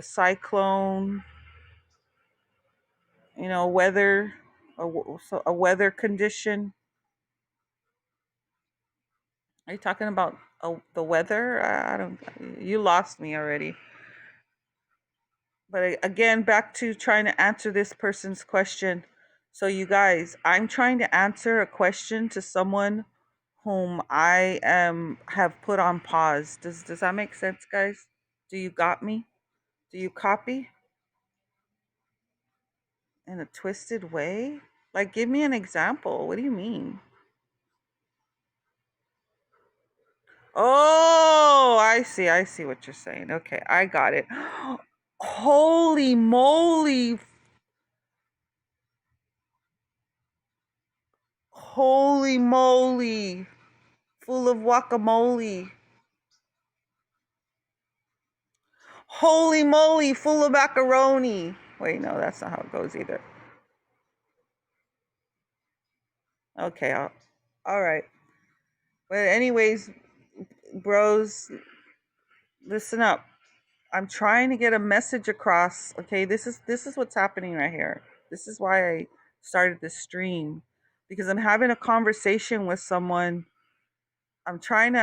cyclone, weather, a weather condition. Are you talking about the weather? I don't. You lost me already. But again, back to trying to answer this person's question. So, you guys, I'm trying to answer a question to someone whom I have put on pause. Does that make sense, guys? Do you got me? Do you copy? In a twisted way? Like, give me an example. What do you mean? Oh, I see. I see what you're saying. Okay, I got it. Holy moly. Holy moly. Full of guacamole. Holy moly, full of macaroni. Wait, no, that's not how it goes either. Okay, all right. But anyways, bros, listen up. I'm trying to get a message across. Okay, this is what's happening right here. This is why I started this stream, because I'm having a conversation with someone. I'm trying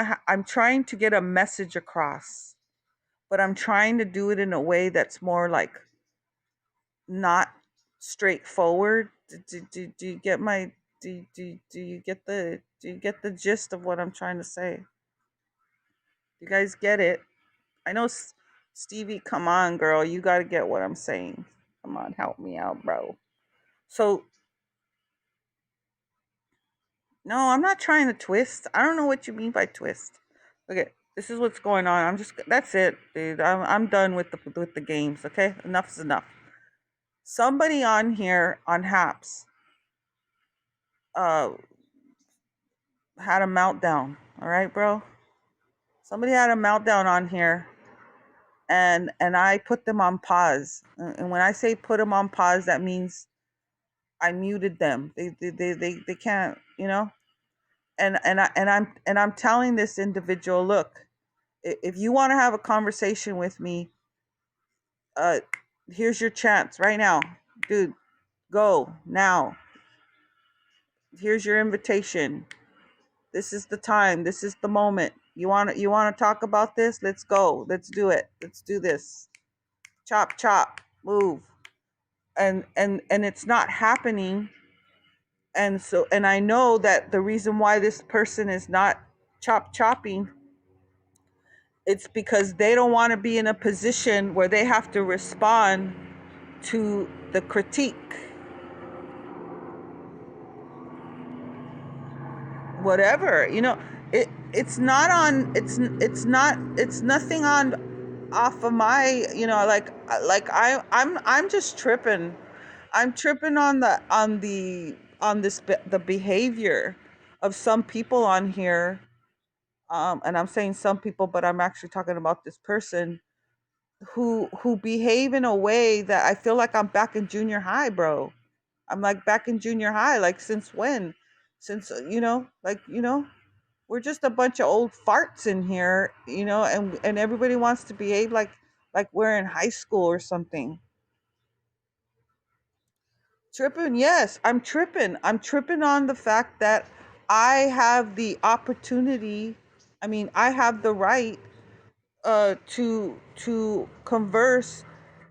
to get a message across, but I'm trying to do it in a way that's more like not straightforward. Do you get my do you get the gist of what I'm trying to say? You guys get it? I know, Stevie. Come on, girl. You got to get what I'm saying. Come on, help me out, bro. So no, I'm not trying to twist. I don't know what you mean by twist. Okay, this is what's going on. That's it, dude. I'm done with the games. Okay, enough is enough. Somebody on here on Haps uh had a meltdown. All right, bro. Somebody had a meltdown on here, and I put them on pause. And when I say put them on pause, that means I muted them. They can't, And I'm telling this individual, look, if you want to have a conversation with me, uh, here's your chance right now, dude. Go now. Here's your invitation. This is the time. This is the moment. You want to talk about this? Let's go. Let's do it. Let's do this. Chop chop. Move. And it's not happening. And I know that the reason why this person is not chopping, it's because they don't want to be in a position where they have to respond to the critique. Whatever, it's not on it's nothing on off of my, I'm just tripping. I'm tripping on the behavior of some people on here. And I'm saying some people, but I'm actually talking about this person who behave in a way that I feel like I'm back in junior high, bro. I'm like back in junior high. Like, since when? Since, we're just a bunch of old farts in here, and everybody wants to behave like we're in high school or something. Tripping, yes, I'm tripping. I'm tripping on the fact that I have the opportunity. I mean, I have the right to converse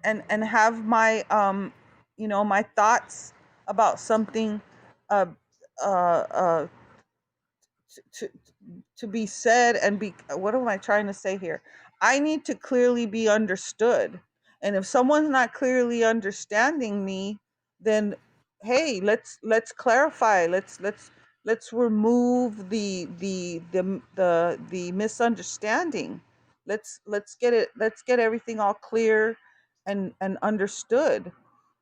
and have my my thoughts about something uh uh uh to to be said and be, what am I trying to say here? I need to clearly be understood. And if someone's not clearly understanding me, then hey, let's clarify. Let's remove the misunderstanding. Let's get everything all clear and understood.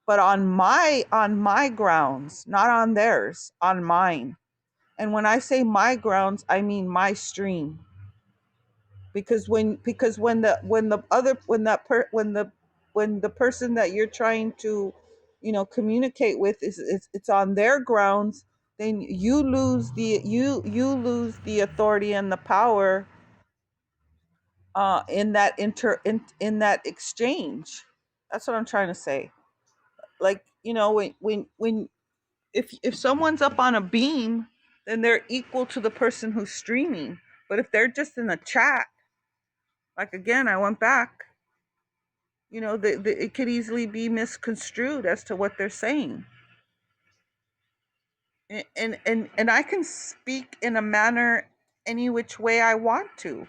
But on my grounds, not on theirs, on mine. And when I say my grounds, I mean my stream. Because when the other when that per when the person that you're trying to, communicate with it's on their grounds, then you lose the authority and the power in that exchange. That's what I'm trying to say. Like, when if someone's up on a beam, then they're equal to the person who's streaming. But if they're just in a chat, like, again, I went back, it could easily be misconstrued as to what they're saying. And I can speak in a manner any which way I want to.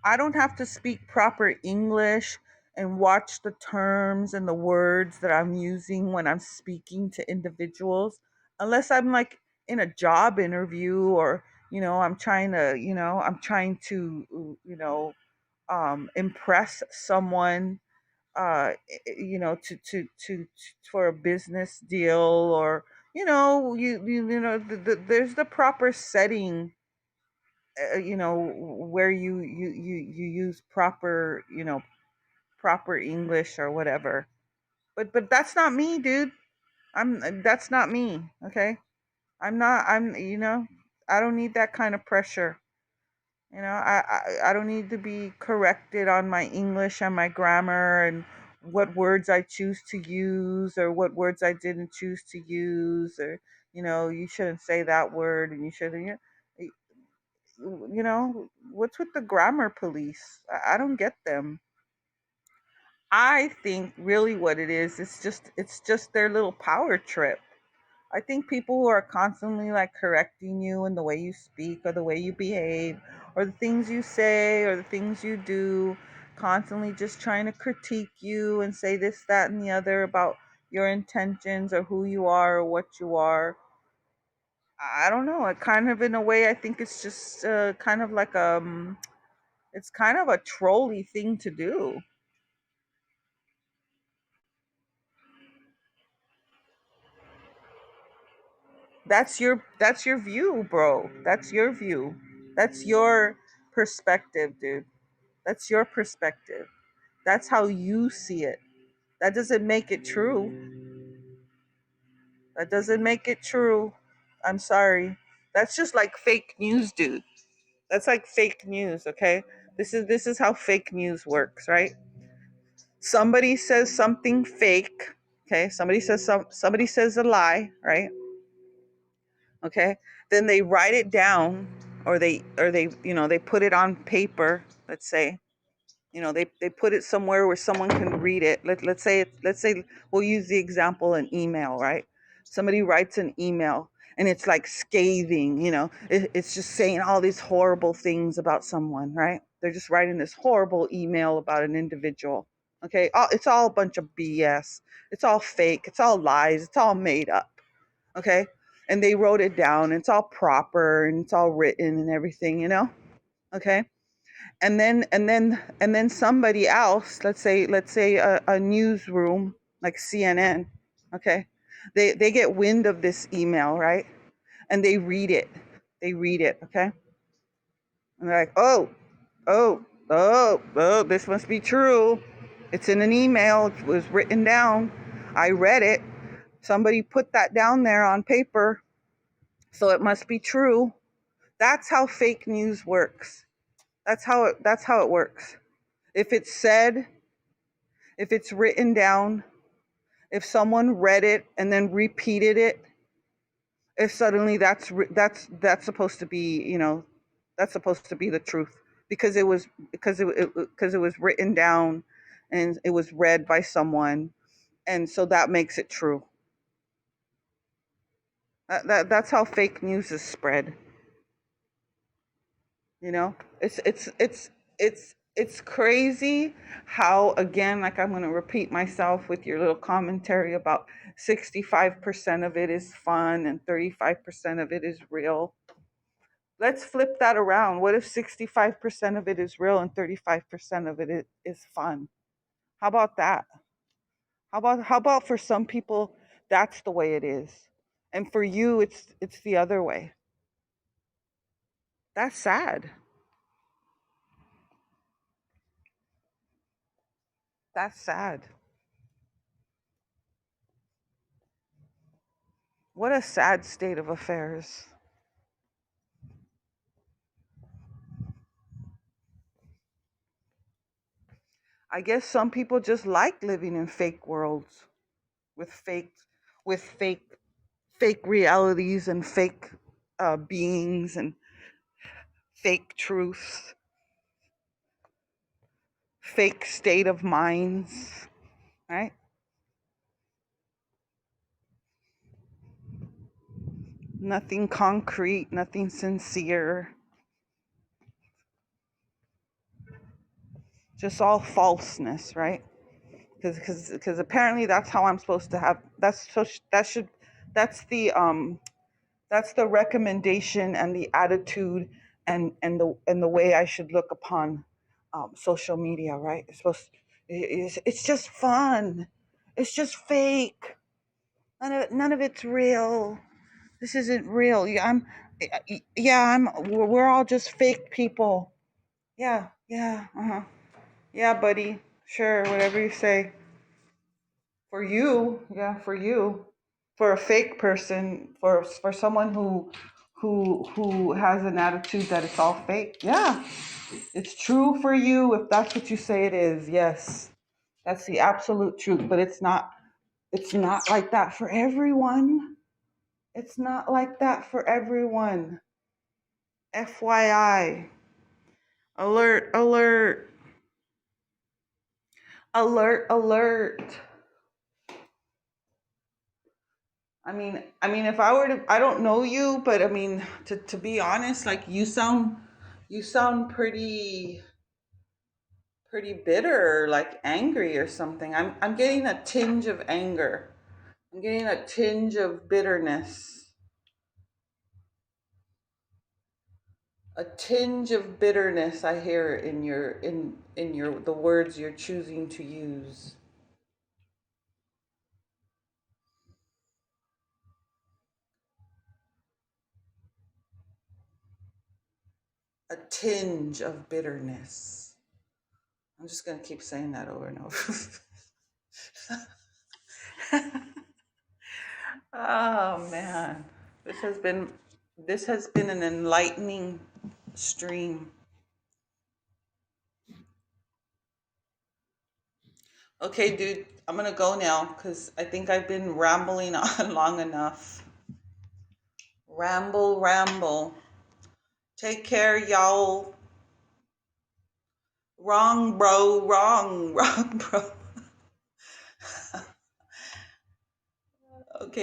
I don't have to speak proper English and watch the terms and the words that I'm using when I'm speaking to individuals, unless I'm like in a job interview, or, I'm trying to, impress someone, for a business deal, or, there's the proper setting, where you use proper English or whatever. But that's not me, dude. That's not me. Okay, I'm not. I don't need that kind of pressure. I don't need to be corrected on my English and my grammar and what words I choose to use, or what words I didn't choose to use, or, you shouldn't say that word and you shouldn't. What's with the grammar police? I don't get them. I think really what it is, it's just their little power trip. I think people who are constantly like correcting you in the way you speak or the way you behave or the things you say or the things you do, constantly just trying to critique you and say this, that, and the other about your intentions or who you are or what you are. I don't know. It kind of, in a way, I think it's just kind of like it's kind of a trolly thing to do. That's your view, bro. That's your view. That's your perspective, dude. That's your perspective. That's how you see it. That doesn't make it true. That doesn't make it true. I'm sorry. That's just like fake news, dude. That's like fake news, okay? This is how fake news works, right? Somebody says something fake, okay? Somebody says a lie, right? Okay? Then they write it down, or they they put it on paper, let's say. They put it somewhere where someone can read it. Let's say we'll use the example in email, right? Somebody writes an email and it's like scathing, it's just saying all these horrible things about someone, right? They're just writing this horrible email about an individual. Okay, it's all a bunch of BS. It's all fake. It's all lies. It's all made up. Okay, and they wrote it down. It's all proper and it's all written and everything, okay. And then somebody else, let's say a newsroom like CNN, okay, they get wind of this email, right? And they read it, okay. And they're like, oh, this must be true. It's in an email. It was written down. I read it. Somebody put that down there on paper, so it must be true. That's how fake news works. That's how it works. If it's said, if it's written down, if someone read it and then repeated it, if suddenly that's supposed to be, that's supposed to be the truth. because it was written down and it was read by someone, and so that makes it true. That's how fake news is spread. You know, it's crazy how, again, like, I'm going to repeat myself with your little commentary about 65% of it is fun and 35% of it is real. Let's flip that around. What if 65% of it is real and 35% of it is fun? How about that? How about for some people that's the way it is, and for you it's the other way? That's sad. That's sad. What a sad state of affairs. I guess some people just like living in fake worlds with fake fake realities and fake beings and fake truths, fake state of minds, right? Nothing concrete, nothing sincere, just all falseness, right? Because apparently that's how I'm supposed to have. That's the recommendation and the attitude and the way I should look upon social media, right? It's just fun. It's just fake. None of it's real. This isn't real. We're all just fake people. Yeah, yeah, yeah, buddy. Sure, whatever you say. For you, yeah, for you. For a fake person, for someone who has an attitude that it's all fake. Yeah, it's true for you if that's what you say it is. Yes. That's the absolute truth, but it's not like that for everyone. It's not like that for everyone. FYI. Alert, alert. Alert, alert. I mean, if I were to, I don't know you, but I mean, to be honest, like, you sound pretty bitter, like angry or something. I'm getting a tinge of anger. I'm getting a tinge of bitterness. A tinge of bitterness I hear in your the words you're choosing to use. A tinge of bitterness. I'm just gonna keep saying that over and over. Oh man, this has been this has been an enlightening stream. Okay, dude, I'm gonna go now because I think I've been rambling on long enough. Ramble, ramble. Take care, y'all. Wrong, bro. Wrong, wrong, bro.